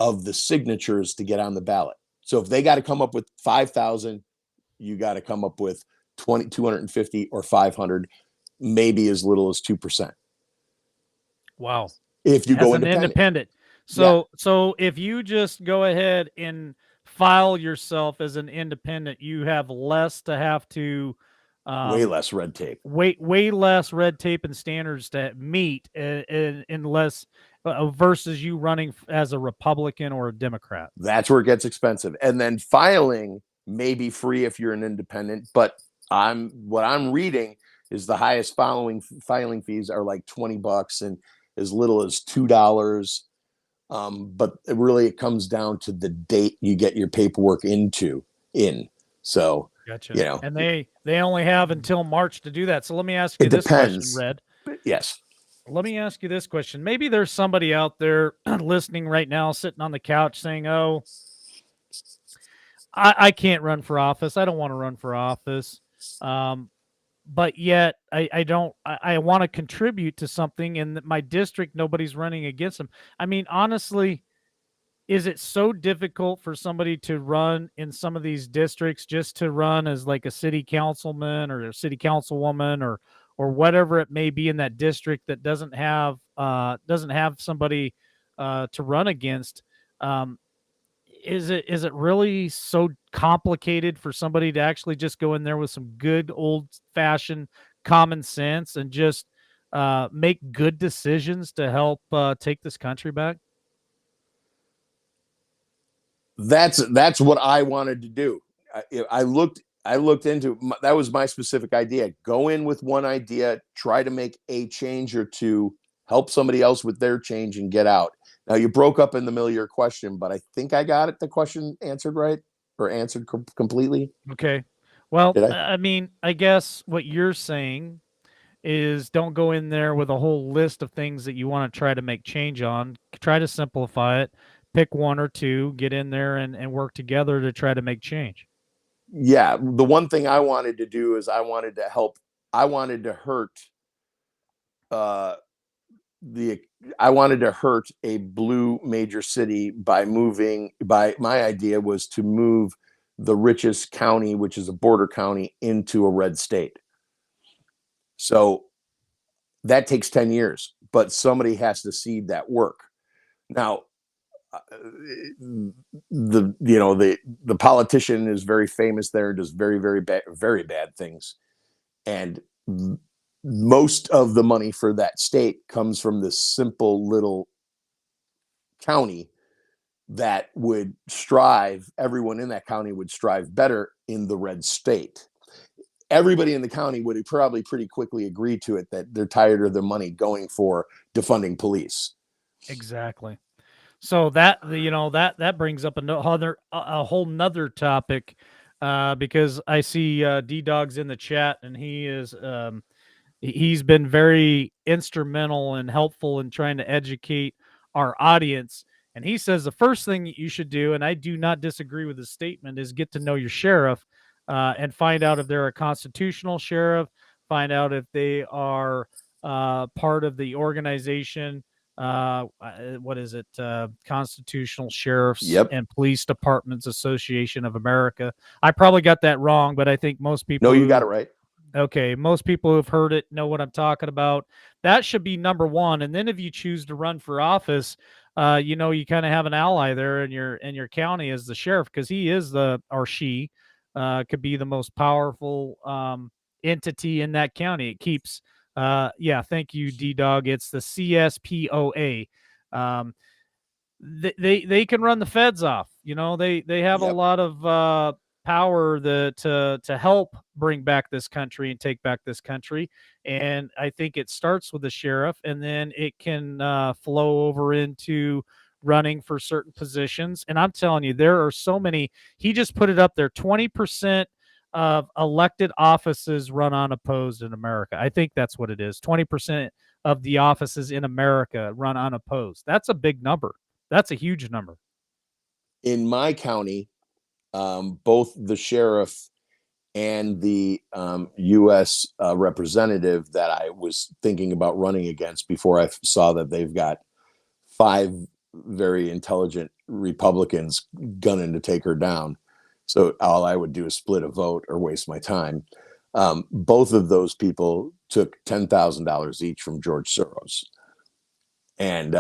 of the signatures to get on the ballot. So if they got to come up with 5,000, you got to come up with 250 or 500, maybe as little as 2%. Wow. If you As go an independent. independent. Yeah. So if you just go ahead and file yourself as an independent, you have less to have to Way less red tape. way less red tape and standards to meet, unless versus you running as a Republican or a Democrat. That's where it gets expensive. And then filing may be free if you're an independent, but what I'm reading is the highest filing fees are like $20 and as little as $2. But it comes down to the date you get your paperwork in. So, Gotcha. And they only have until March to do that. So let me ask you it this question, depends. Red. Yes. Let me ask you this question. Maybe there's somebody out there listening right now, sitting on the couch saying, "Oh, I can't run for office. I don't want to run for office. But yet I don't, I want to contribute to something in my district. Nobody's running against them." I mean, honestly, is it so difficult for somebody to run in some of these districts, just to run as like a city councilman or a city councilwoman or whatever it may be in that district that doesn't have somebody to run against? Is it really so complicated for somebody to actually just go in there with some good old fashioned common sense and just make good decisions to help take this country back? That's what I wanted to do. I looked into that. Was my specific idea. Go in with one idea, try to make a change or two, help somebody else with their change, and get out. Now you broke up in the middle of your question, but I think I got it. The question answered right, or answered completely. Okay. Well, Did I? I mean, I guess what you're saying is don't go in there with a whole list of things that you want to try to make change on. Try to simplify it, pick one or two, get in there and work together to try to make change. Yeah. The one thing I wanted to do is I wanted to help. I wanted to hurt uh, the I wanted to hurt a blue major city by moving. By my idea was to move the richest county, which is a border county, into a red state. So that takes 10 years, but somebody has to seed that work. Now, the politician is very famous there, does very bad things, and most of the money for that state comes from this simple little county that would strive, everyone in that county would strive better in the red state. Everybody in the county would probably pretty quickly agree to it, that they're tired of their money going for defunding police. Exactly. So that that brings up a whole nother topic, because I see D Dog's in the chat, and he's been very instrumental and helpful in trying to educate our audience. And he says the first thing you should do, and I do not disagree with his statement, is get to know your sheriff, and find out if they're a constitutional sheriff, find out if they are part of the organization. What is it? Constitutional Sheriffs Yep. and Police Departments Association of America. I probably got that wrong, but I think most people No, you got it right. Okay, most people who've heard it know what I'm talking about. That should be number one. And then if you choose to run for office, you kind of have an ally there in your county as the sheriff, because he is or she could be the most powerful entity in that county. It keeps yeah, thank you, D Dog. It's the CSPOA. Um, they can run the feds off. They have a Yep. lot of power to help bring back this country and take back this country. And I think it starts with the sheriff, and then it can flow over into running for certain positions. And I'm telling you, there are so many. He just put it up there: 20% of elected offices run unopposed in America. I think that's what it is. 20% of the offices in America run unopposed. That's a big number. That's a huge number. In my county, both the sheriff and the U.S. Representative that I was thinking about running against, before I saw that they've got 5 very intelligent Republicans gunning to take her down. So all I would do is split a vote or waste my time. Both of those people took $10,000 each from George Soros. And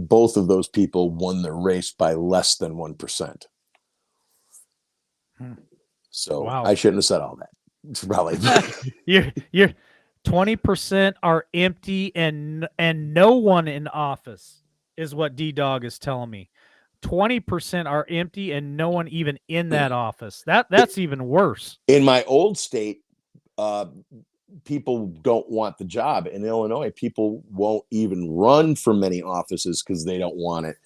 both of those people won the race by less than 1%. So Wow. I shouldn't have said all that. It's probably you're 20% are empty, and no one in office is what D Dog is telling me. 20% are empty and no one even in that office. That's even worse. In my old state, people don't want the job. In Illinois, people won't even run for many offices because they don't want it.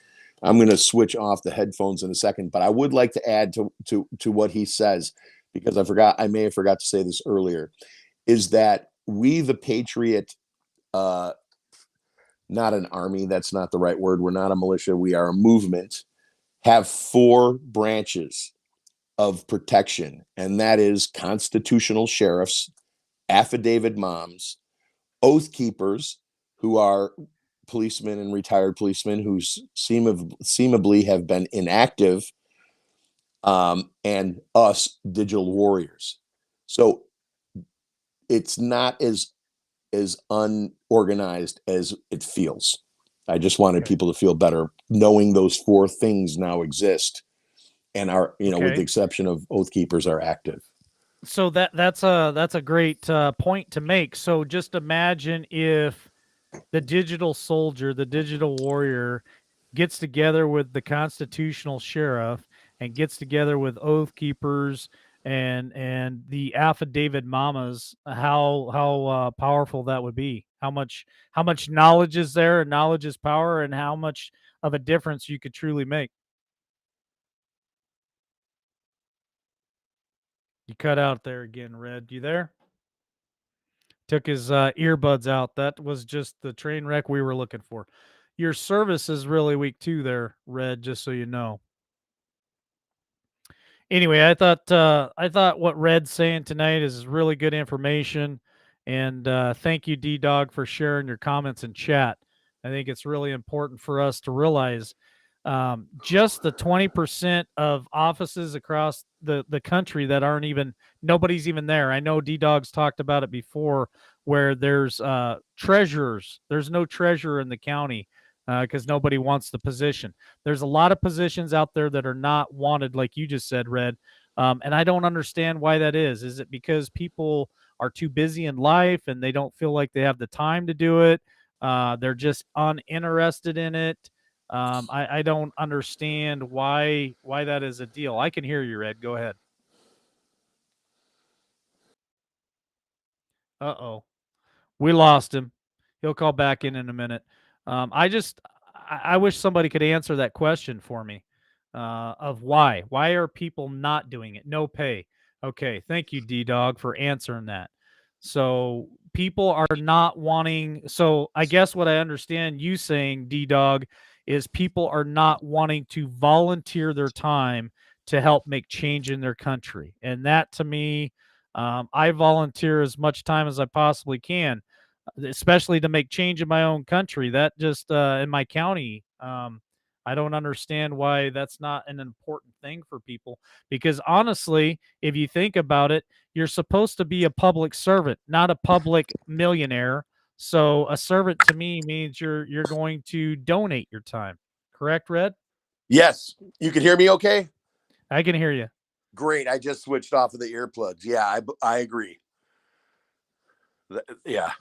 I'm going to switch off the headphones in a second, but I would like to add to what he says, because I may have forgot to say this earlier, is that we, the Patriot, not an army, that's not the right word. We're not a militia. We are a movement, have 4 branches of protection, and that is constitutional sheriffs, affidavit moms, oath keepers, who are policemen and retired policemen who seemingly have been inactive, and us, digital warriors. So it's not as unorganized as it feels. I just wanted people to feel better knowing those 4 things now exist, and are, with the exception of oath keepers, are active. So that's a great point to make. So just imagine if the digital soldier, the digital warrior, gets together with the constitutional sheriff and gets together with oath keepers and the affidavit mamas. How powerful that would be. How much knowledge is there, and knowledge is power, and how much of a difference you could truly make. You cut out there again, Red. You there? Took his earbuds out. That was just the train wreck we were looking for. Your service is really weak too there, Red, just so you know. Anyway, I thought what Red's saying tonight is really good information. And thank you, D Dog, for sharing your comments in chat. I think it's really important for us to realize just the 20% of offices across the country that aren't even, nobody's even there. I know D Dog's talked about it before, where there's treasurers. There's no treasurer in the county because nobody wants the position. There's a lot of positions out there that are not wanted, like you just said, Red. And I don't understand why that is. Is it because people are too busy in life and they don't feel like they have the time to do it? They're just uninterested in it. I don't understand why that is a deal. I can hear you, Red. Go ahead. Uh-oh. We lost him. He'll call back in a minute. I wish somebody could answer that question for me, of why. Why are people not doing it? No pay. Okay, thank you, D Dog, for answering that. So people are not wanting. So I guess what I understand you saying, D Dog, is people are not wanting to volunteer their time to help make change in their country, and that to me, I volunteer as much time as I possibly can, especially to make change in my own country. That just in my county. I don't understand why that's not an important thing for people. Because honestly, if you think about it, you're supposed to be a public servant, not a public millionaire. So a servant to me means you're going to donate your time. Correct, Red? Yes, you can hear me okay? I can hear you. Great. I just switched off of the earplugs. Yeah, I agree. Yeah.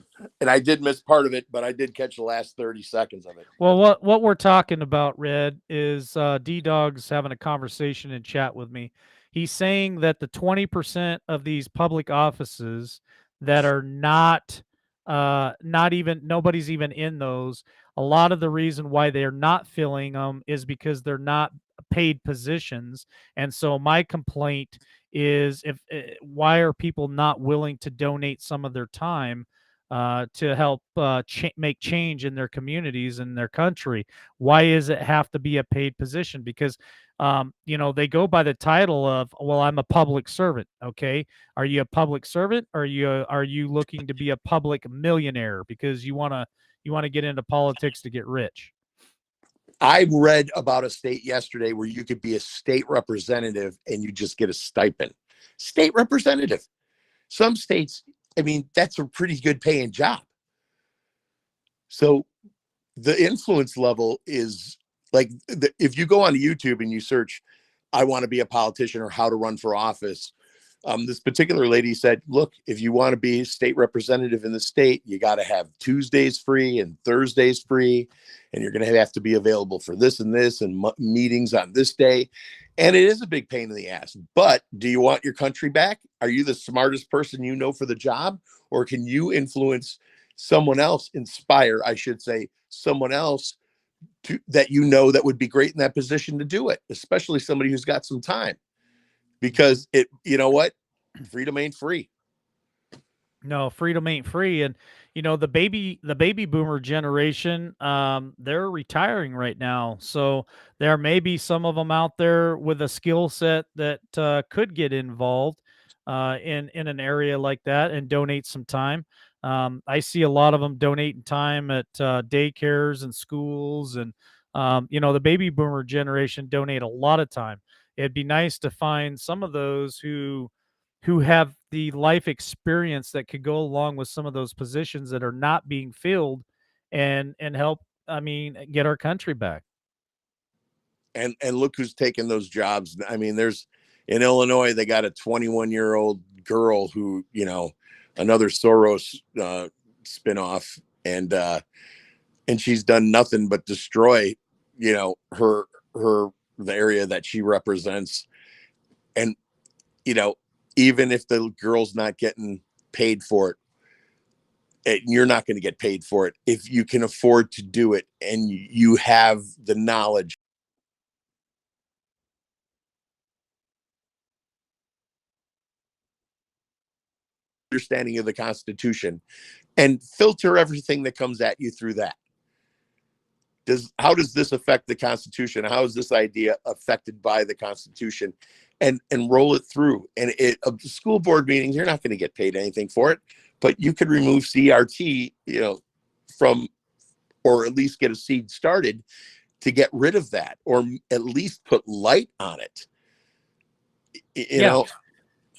And I did miss part of it, but I did catch the last 30 seconds of it. Well, what we're talking about, Red, is D Dog's having a conversation in chat with me. He's saying that the 20% of these public offices that are not even nobody's even in those. A lot of the reason why they're not filling them is because they're not paid positions. And so my complaint is, if why are people not willing to donate some of their time to help make change in their communities and their country? Why is it have to be a paid position? Because they go by the title of, well, I'm a public servant. Okay, are you a public servant? Or are you looking to be a public millionaire because you want to get into politics to get rich? I read about a state yesterday where you could be a state representative and you just get a stipend. State representative. Some states, I mean, that's a pretty good paying job. So the influence level is like, if you go on YouTube and you search, I want to be a politician or how to run for office, this particular lady said, look, if you want to be state representative in the state, you got to have Tuesdays free and Thursdays free. And you're going to have to be available for this and this and meetings on this day. And it is a big pain in the ass. But do you want your country back? Are you the smartest person you know for the job? Or can you influence someone else, inspire, I should say, someone else that you know that would be great in that position to do it, especially somebody who's got some time? Because you know what? Freedom ain't free. No, freedom ain't free. And the baby boomer generation, they're retiring right now. So there may be some of them out there with a skill set that could get involved in an area like that and donate some time. I see a lot of them donating time at daycares and schools, and the baby boomer generation donate a lot of time. It'd be nice to find some of those who have the life experience that could go along with some of those positions that are not being filled, and help, I mean, get our country back. And look who's taking those jobs. I mean, there's in Illinois, they got a 21-year-old girl who, another Soros spinoff, and she's done nothing but destroy, her the area that she represents. And even if the girl's not getting paid for it, you're not going to get paid for it if you can afford to do it and you have the knowledge, understanding of the Constitution, and filter everything that comes at you through that. How does this affect the Constitution? How is this idea affected by the Constitution? And roll it through. And school board meetings, you're not going to get paid anything for it, but you could remove CRT, from, or at least get a seed started to get rid of that, or at least put light on it. Yeah,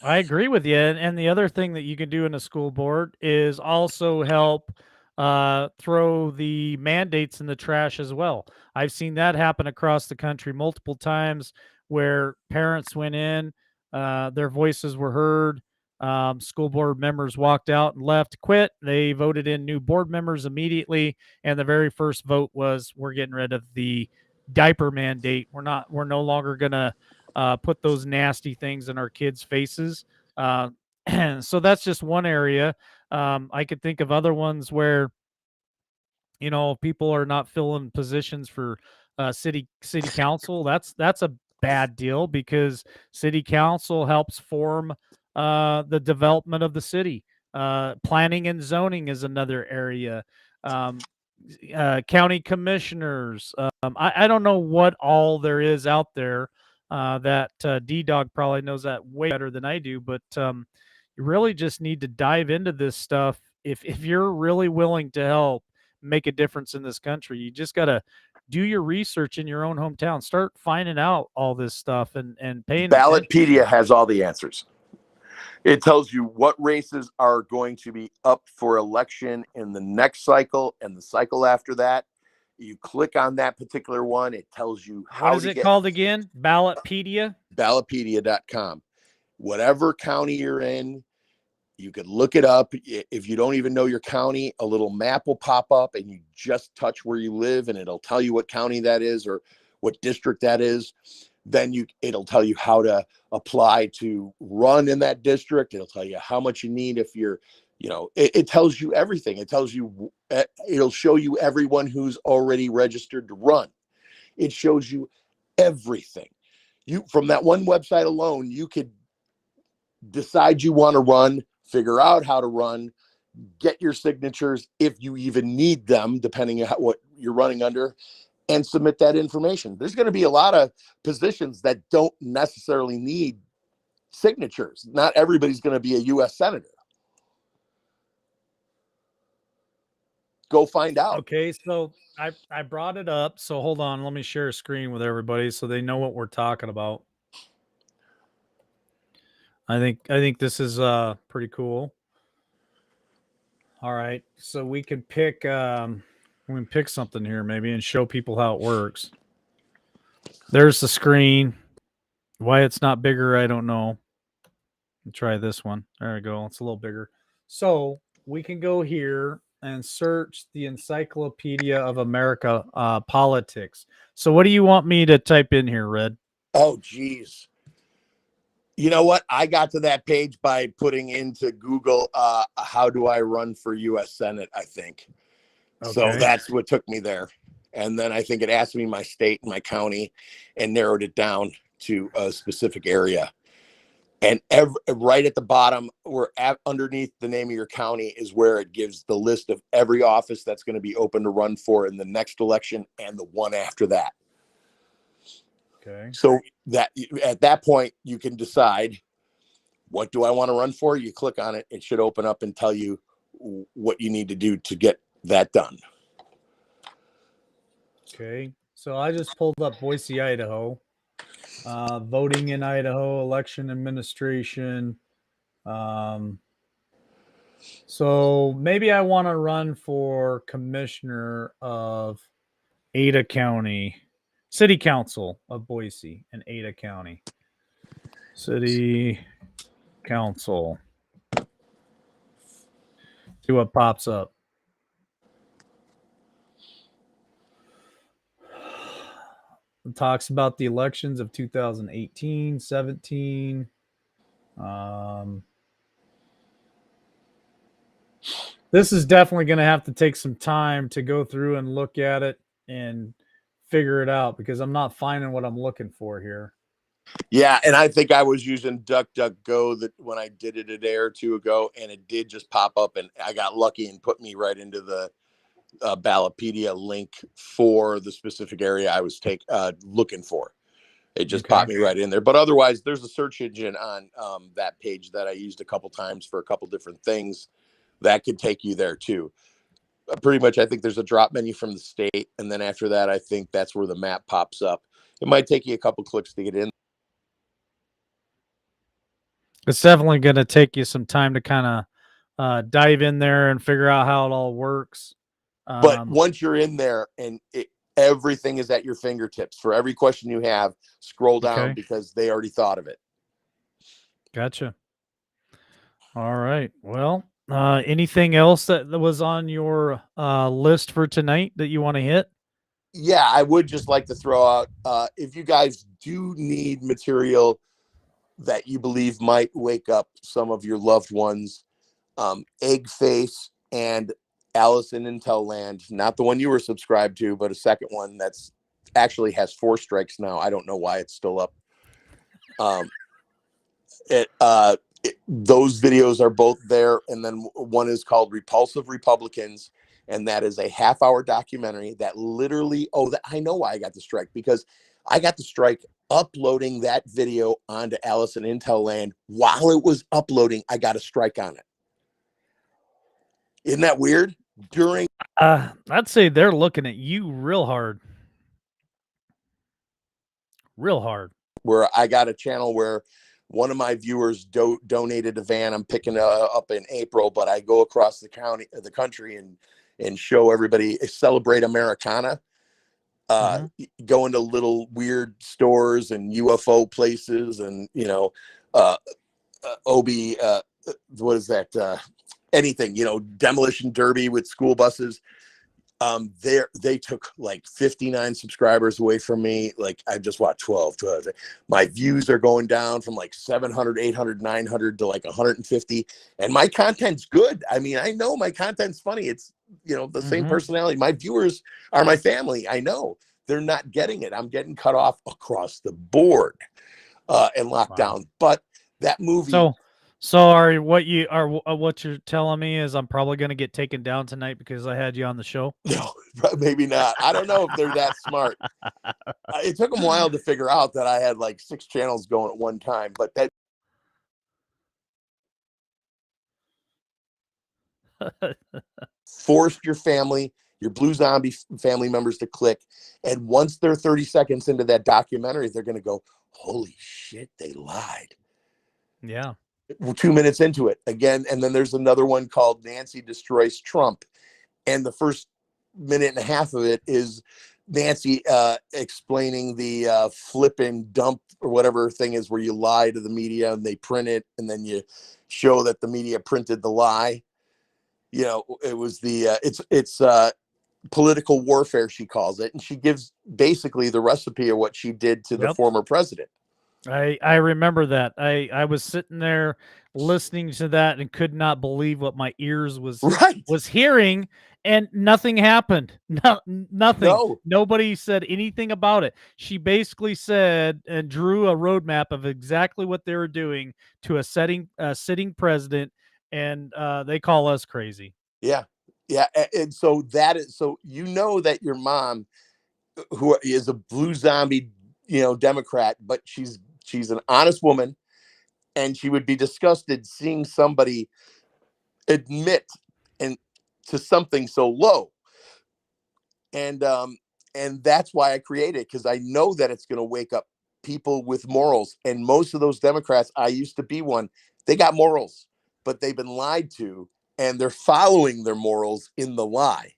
I agree with you. And the other thing that you can do in a school board is also help throw the mandates in the trash as well. I've seen that happen across the country multiple times, where parents went in, their voices were heard, School board members walked out and left, quit. They voted in new board members immediately, and the very first vote was, we're getting rid of the diaper mandate. We're no longer gonna put those nasty things in our kids' faces. So that's just one area. I could think of other ones where, people are not filling positions for city council. That's a bad deal, because city council helps form the development of the city. Planning and zoning is another area. Um, County commissioners. I don't know what all there is out there. That D-Dog probably knows that way better than I do, but you really just need to dive into this stuff if you're really willing to help make a difference in this country. You just got to do your research in your own hometown. Start finding out all this stuff and paying attention. Ballotpedia has all the answers. It tells you what races are going to be up for election in the next cycle and the cycle after that. You click on that particular one. It tells you how What is it called again? Ballotpedia? Ballotpedia.com. Whatever county you're in, you could look it up. If you don't even know your county, a little map will pop up and you just touch where you live and it'll tell you what county that is or what district that is. Then it'll tell you how to apply to run in that district. It'll tell you how much you need if you're, it tells you everything. It tells you, it'll show you everyone who's already registered to run. It shows you everything. From that one website alone, you could decide you want to run, figure out how to run, get your signatures if you even need them, depending on what you're running under, and submit that information. There's going to be a lot of positions that don't necessarily need signatures. Not everybody's going to be a U.S. senator. Go find out. Okay, so I brought it up. So hold on, let me share a screen with everybody so they know what we're talking about. I think this is pretty cool. All right, so we can pick something here maybe and show people how it works. There's the screen. Why it's not bigger, I don't know. Try this one. There we go. It's a little bigger. So we can go here and search the Encyclopedia of America politics. So what do you want me to type in here, Red? Oh, geez. You know what? I got to that page by putting into Google, how do I run for U.S. Senate, I think. Okay. So that's what took me there. And then I think it asked me my state and my county and narrowed it down to a specific area. And right at the bottom, underneath the name of your county is where it gives the list of every office that's going to be open to run for in the next election and the one after that. Okay. So that at that point, you can decide, what do I want to run for? You click on it. It should open up and tell you what you need to do to get that done. Okay. So I just pulled up Boise, Idaho. Voting in Idaho, election administration. So maybe I want to run for commissioner of Ada County, City Council of Boise and Ada County. City Council. See what pops up. It talks about the elections of 2018, 17. This is definitely going to have to take some time to go through and look at it and figure it out, because I'm not finding what I'm looking for here. Yeah, and I think I was using DuckDuckGo when I did it a day or two ago, and it did just pop up, and I got lucky and put me right into the Ballotpedia link for the specific area I was looking for. It just popped me right in there. But otherwise, there's a search engine on that page that I used a couple times for a couple different things that could take you there too. Pretty much, I think there's a drop menu from the state, and then after that, I think that's where the map pops up. It might take you a couple clicks to get in. It's definitely going to take you some time to kind of dive in there and figure out how it all works. But once you're in there and everything is at your fingertips, for every question you have, scroll down because they already thought of it. Gotcha. All right. Well, anything else that was on your list for tonight that you want to hit? Yeah, I would just like to throw out if you guys do need material that you believe might wake up some of your loved ones, Eggface and Alice in Intel Land, not the one you were subscribed to, but a second one that's actually has 4 strikes now. I don't know why it's still up. Those videos are both there, and then one is called Repulsive Republicans, and that is a half-hour documentary that literally I know why I got the strike, because I got the strike uploading that video onto Alice in Intel Land. While it was uploading, I got a strike on it. Isn't that weird? During I'd say they're looking at you real hard. Real hard. where I got a channel where one of my viewers donated a van. I'm picking up in April, but I go across the country, and show everybody, celebrate Americana. Go into little weird stores and UFO places, and what is that? Anything, demolition derby with school buses. They took like 59 subscribers away from me. Like, I just watched 12. My views are going down from like 700, 800, 900 to like 150. And my content's good. I mean, I know my content's funny. It's, the same personality. My viewers are my family. I know they're not getting it. I'm getting cut off across the board and locked down. But that movie. So what you're telling me is I'm probably going to get taken down tonight because I had you on the show? No, maybe not. I don't know if they're that smart. It took them a while to figure out that I had like 6 channels going at one time, but that forced your Blue Zombie family members to click. And once they're 30 seconds into that documentary, they're going to go, holy shit, they lied. Yeah. 2 minutes into it again. And then there's another one called Nancy Destroys Trump. And the first minute and a half of it is Nancy explaining the flip and dump or whatever thing is, where you lie to the media and they print it, and then you show that the media printed the lie. It was it's political warfare, she calls it, and she gives basically the recipe of what she did to the former president. I remember that. I was sitting there listening to that and could not believe what my ears was hearing, and nothing happened. Nothing. No. Nobody said anything about it. She basically said and drew a roadmap of exactly what they were doing to a sitting president, and they call us crazy. Yeah. And so that is that your mom, who is a Blue Zombie, Democrat, but she's an honest woman, and she would be disgusted seeing somebody admit to something so low. And that's why I created it, because I know that it's going to wake up people with morals. And most of those Democrats, I used to be one, they got morals, but they've been lied to, and they're following their morals in the lie.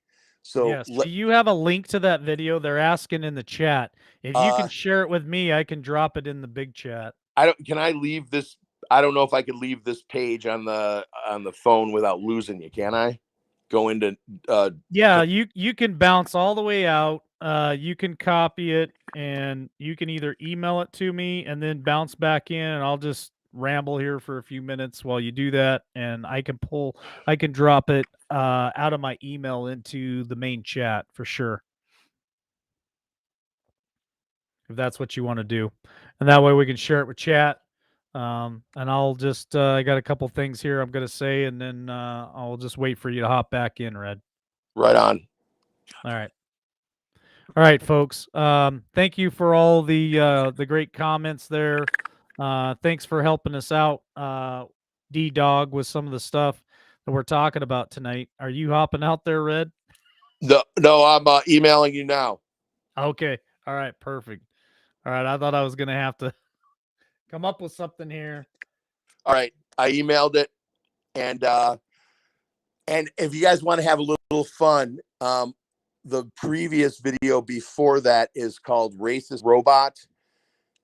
So yes, do you have a link to that video? They're asking in the chat. If you can share it with me, I can drop it in the big chat. Can I leave this? I don't know if I could leave this page on the phone without losing you. Can I go into? Yeah, you can bounce all the way out. You can copy it, and you can either email it to me and then bounce back in, and I'll just ramble here for a few minutes while you do that, and I can drop it out of my email into the main chat for sure, if that's what you want to do, and that way we can share it with chat. And I'll just I got a couple things here I'm gonna say, and then I'll just wait for you to hop back in, Red. Right on. All right, folks. Thank you for all the great comments there. Thanks for helping us out, D-Dog, with some of the stuff that we're talking about tonight. Are you hopping out there, Red? No, I'm emailing you now. Okay. All right. Perfect. All right. I thought I was gonna have to come up with something here. All right. I emailed it, and if you guys want to have a little fun, the previous video before that is called Racist Robot,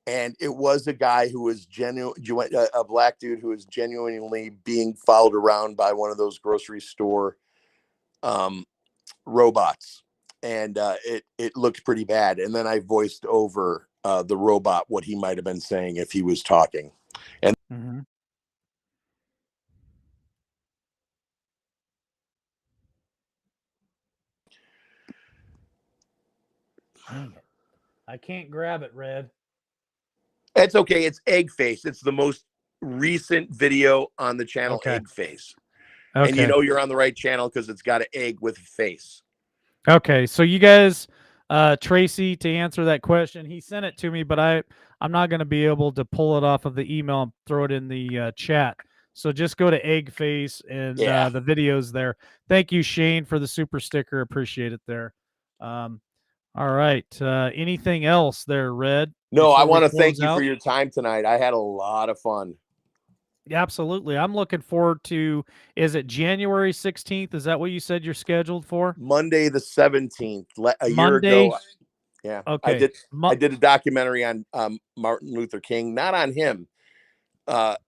and it was a guy who was a black dude who was genuinely being followed around by one of those grocery store robots, and it looked pretty bad. And then I voiced over the robot what he might have been saying if he was talking. And Dang it. I can't grab it, Red. it's okay. It's Egg Face. It's the most recent video on the channel, Okay. Egg Face. Okay. And you know you're on the right channel because it's got an egg with a face. Okay, so you guys, Tracy, to answer that question, he sent it to me, but I'm not going to be able to pull it off of the email and throw it in the chat. So just go to Egg Face and the videos there. Thank you, Shane, for the super sticker. Appreciate it there. All right. Anything else there, Red? No, I before we want to close thank you out? for your time tonight. I had a lot of fun. Absolutely. I'm looking forward to, is it January 16th? Is that what you said you're scheduled for? Monday the 17th, a year Monday? ago. Yeah. Okay. I did a documentary on Martin Luther King, not on him,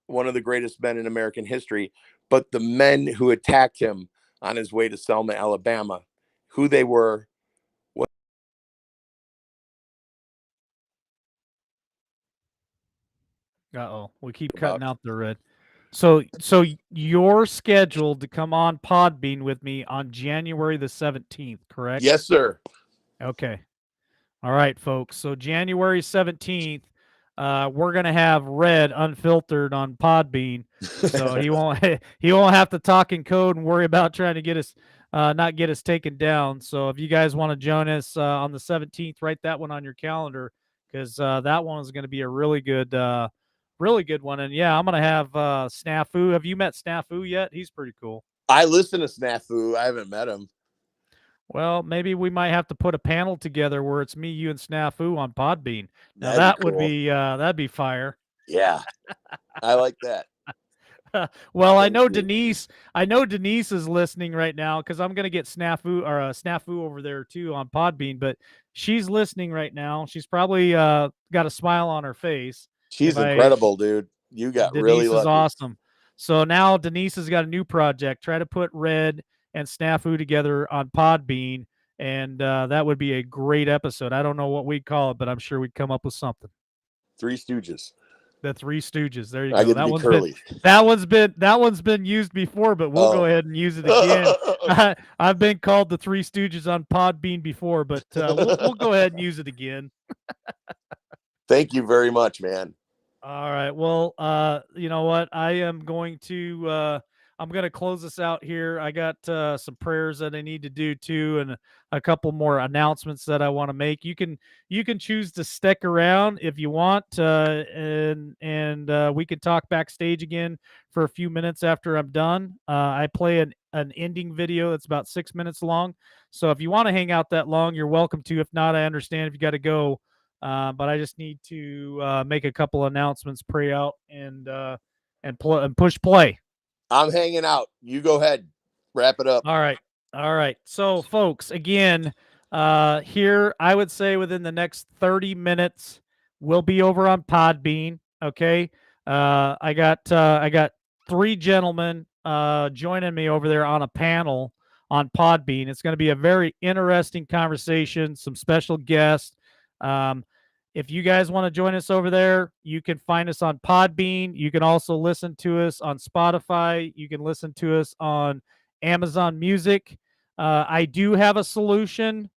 one of the greatest men in American history, but the men who attacked him on his way to Selma, Alabama, who they were. Uh-oh, we keep cutting out the Red. So you're scheduled to come on Podbean with me on January the 17th, correct? Yes, sir. Okay. All right, folks. So January 17th, we're gonna have Red unfiltered on Podbean, so he won't he won't have to talk in code and worry about trying to get us not get us taken down. So if you guys want to join us on the 17th, write that one on your calendar because that one is going to be a really good one. And yeah, I'm gonna have Snafu. Have you met Snafu yet? He's pretty cool. I listen to Snafu. I haven't met him. Well, maybe we might have to put a panel together where it's me, you, and Snafu on Podbean. Now that'd be fire. Yeah, I like that. Well, I know Denise is listening right now because I'm gonna get Snafu over there too on Podbean, but she's listening right now. She's probably got a smile on her face. She's incredible, dude. You got Denise really lucky. is awesome. So now Denise has got a new project. Try to put Red and Snafu together on Podbean, and that would be a great episode. I don't know what we'd call it, but I'm sure we'd come up with something. Three Stooges. The Three Stooges. There you I go. get to be curly. That one's been used before, but we'll go ahead and use it again. I've been called the Three Stooges on Podbean before, but we'll go ahead and use it again. Thank you very much, man. All right. Well, you know what? I am going to I'm going to close this out here. I got some prayers that I need to do too, and a couple more announcements that I want to make. You can choose to stick around if you want, and we can talk backstage again for a few minutes after I'm done. I play an ending video that's about 6 minutes long, so if you want to hang out that long, you're welcome to. If not, I understand if you got to go. But I just need to make a couple announcements, pray out, and push play. I'm hanging out. You go ahead. Wrap it up. All right. So, folks, again, here I would say within the next 30 minutes, we'll be over on Podbean. Okay. I got three gentlemen joining me over there on a panel on Podbean. It's going to be a very interesting conversation. Some special guests. If you guys want to join us over there, you can find us on Podbean. You can also listen to us on Spotify. You can listen to us on Amazon Music. I do have a solution.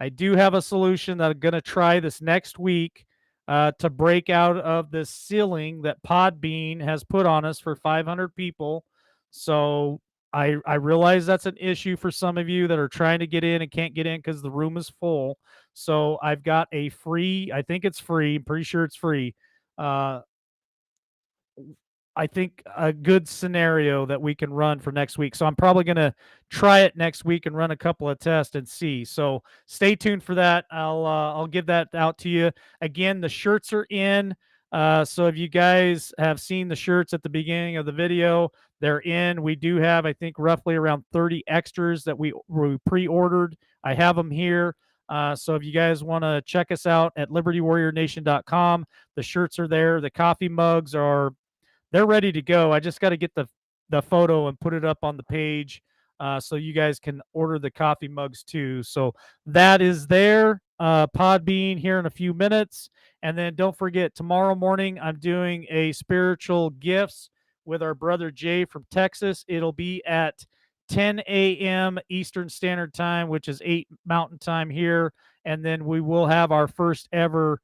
That I'm going to try this next week to break out of this ceiling that Podbean has put on us for 500 people. So I realize that's an issue for some of you that are trying to get in and can't get in because the room is full. So I've got a free, I think it's free, I'm pretty sure it's free. I think a good scenario that we can run for next week. So I'm probably going to try it next week and run a couple of tests and see. So stay tuned for that. I'll give that out to you. Again, the shirts are in. So if you guys have seen the shirts at the beginning of the video, they're in. We do have, I think, roughly around 30 extras that we pre-ordered. I have them here. So if you guys want to check us out at libertywarriornation.com, the shirts are there. The coffee mugs they're ready to go. I just got to get the photo and put it up on the page so you guys can order the coffee mugs too. So that is there. Podbean here in a few minutes. And then don't forget, tomorrow morning, I'm doing a spiritual gifts with our brother Jay from Texas. It'll be at 10 a.m. Eastern Standard Time, which is 8 Mountain Time here. And then we will have our first ever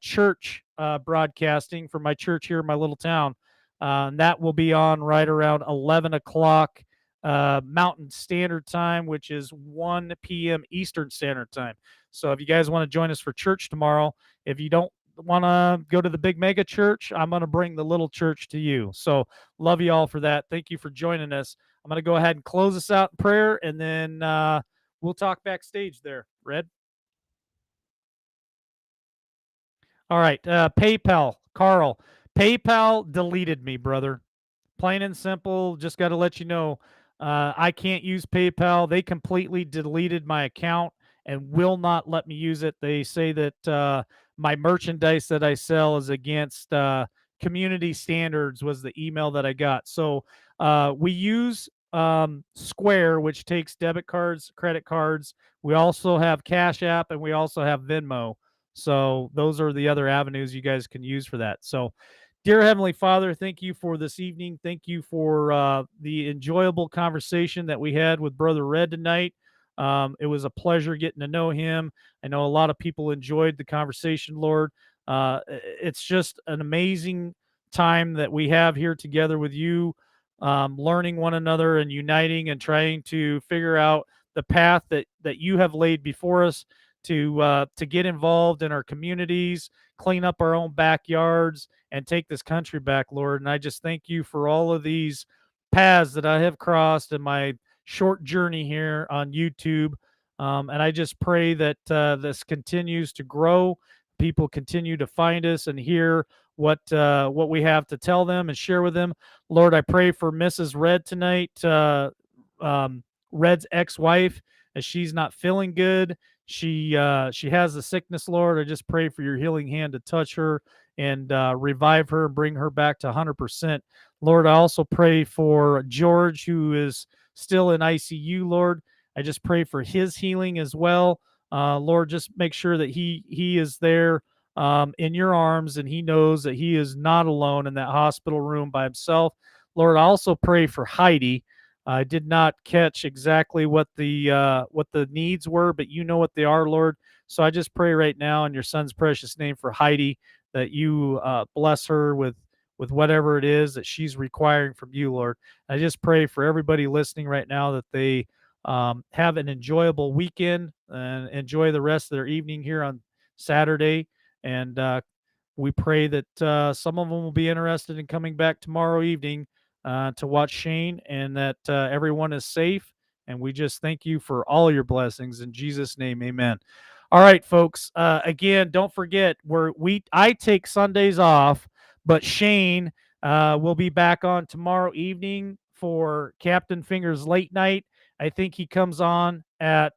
church broadcasting from my church here in my little town. And that will be on right around 11 o'clock Mountain Standard Time, which is 1 p.m. Eastern Standard Time. So if you guys want to join us for church tomorrow, if you don't want to go to the big mega church, I'm going to bring the little church to you. So love you all for that. Thank you for joining us. I'm going to go ahead and close us out in prayer, and then we'll talk backstage there. Red? All right. PayPal. Carl. PayPal deleted me, brother. Plain and simple. Just got to let you know. I can't use PayPal. They completely deleted my account and will not let me use it. They say that my merchandise that I sell is against community standards, was the email that I got. So we use Square, which takes debit cards, credit cards. We also have Cash App, and we also have Venmo. So those are the other avenues you guys can use for that. So dear Heavenly Father, thank you for this evening. Thank you for the enjoyable conversation that we had with Brother Red tonight. It was a pleasure getting to know him. I know a lot of people enjoyed the conversation, Lord. It's just an amazing time that we have here together with you, learning one another and uniting and trying to figure out the path that you have laid before us to get involved in our communities, clean up our own backyards, and take this country back, Lord. And I just thank you for all of these paths that I have crossed in my short journey here on YouTube. And I just pray that this continues to grow. People continue to find us and hear what we have to tell them and share with them. Lord, I pray for Mrs. Red tonight, Red's ex-wife, as she's not feeling good. She has the sickness, Lord. I just pray for your healing hand to touch her and revive her and bring her back to 100%. Lord, I also pray for George, who is still in ICU, Lord. I just pray for his healing as well. Lord, just make sure that he is there in your arms, and he knows that he is not alone in that hospital room by himself. Lord, I also pray for Heidi. I did not catch exactly what the needs were, but you know what they are, Lord. So I just pray right now in your son's precious name for Heidi, that you bless her with whatever it is that she's requiring from you, Lord. I just pray for everybody listening right now that they have an enjoyable weekend and enjoy the rest of their evening here on Saturday. And we pray that some of them will be interested in coming back tomorrow evening to watch Shane, and that everyone is safe. And we just thank you for all your blessings in Jesus' name. Amen. All right, folks. Again, don't forget, I take Sundays off, but Shane will be back on tomorrow evening for Captain Fingers Late Night. I think he comes on at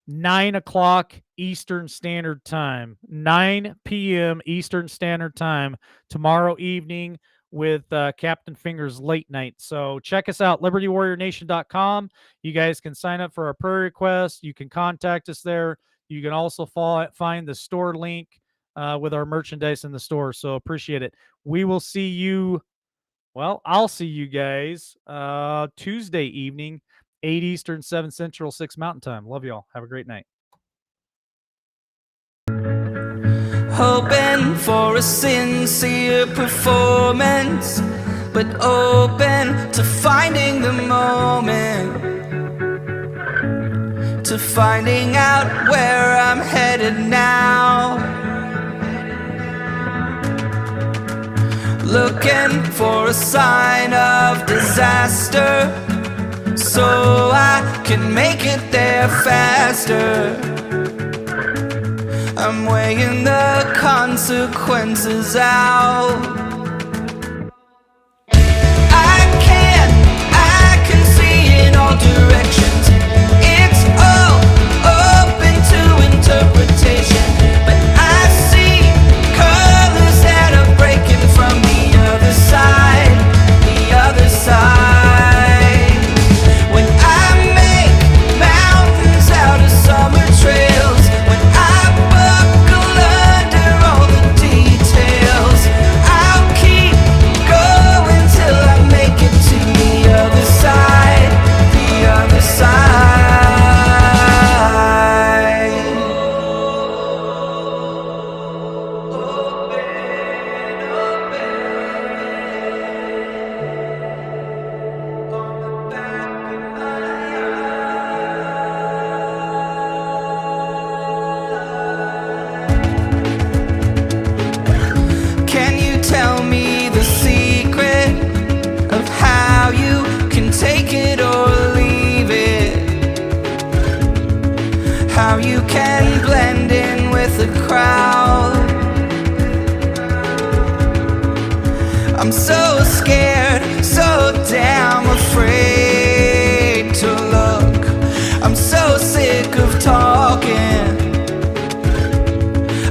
9 o'clock Eastern Standard Time, 9 p.m. Eastern Standard Time tomorrow evening with Captain Fingers Late Night. So check us out, libertywarriornation.com. You guys can sign up for our prayer request. You can contact us there. You can also find the store link with our merchandise in the store. So appreciate it. We will see you. Well, I'll see you guys Tuesday evening, 8 Eastern, 7 Central, 6 Mountain Time. Love y'all. Have a great night. Hoping for a sincere performance, but open to finding the moment, to finding out where I'm headed now. Looking for a sign of disaster, so I can make it there faster. I'm weighing the consequences out. I can see in all directions. It's all how you can blend in with the crowd. I'm so scared, so damn afraid to look. I'm so sick of talking.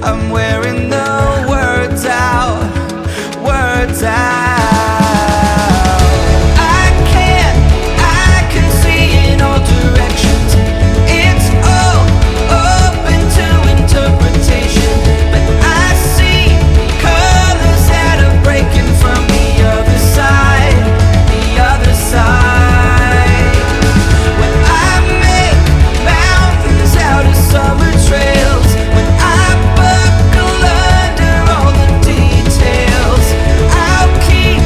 I'm wearing the words out, words out. I can see in all directions. It's all open to interpretation, but I see colors that are breaking from the other side, the other side. When I make mountains out of summer trails, when I buckle under all the details, I'll keep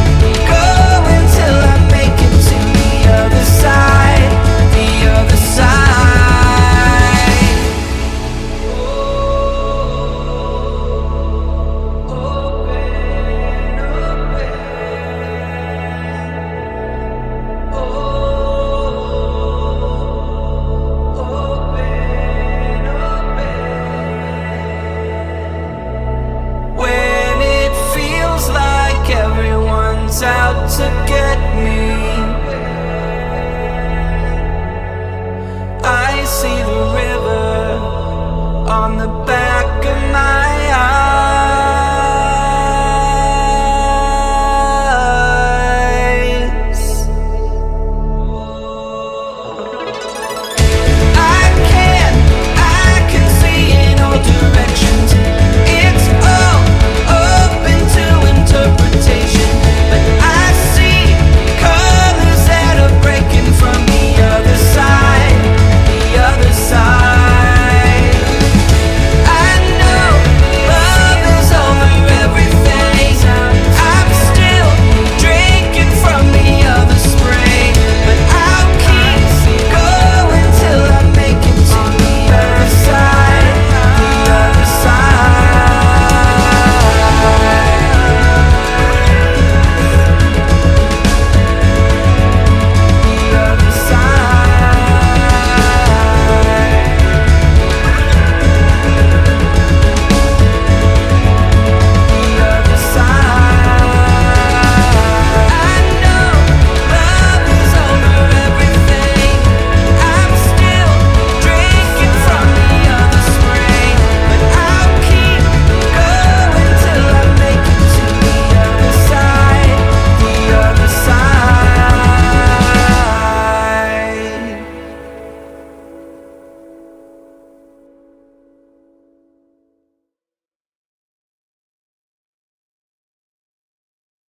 going till I make it to the other side, the other side. When it feels like everyone's out to get me, I see the river on the back of my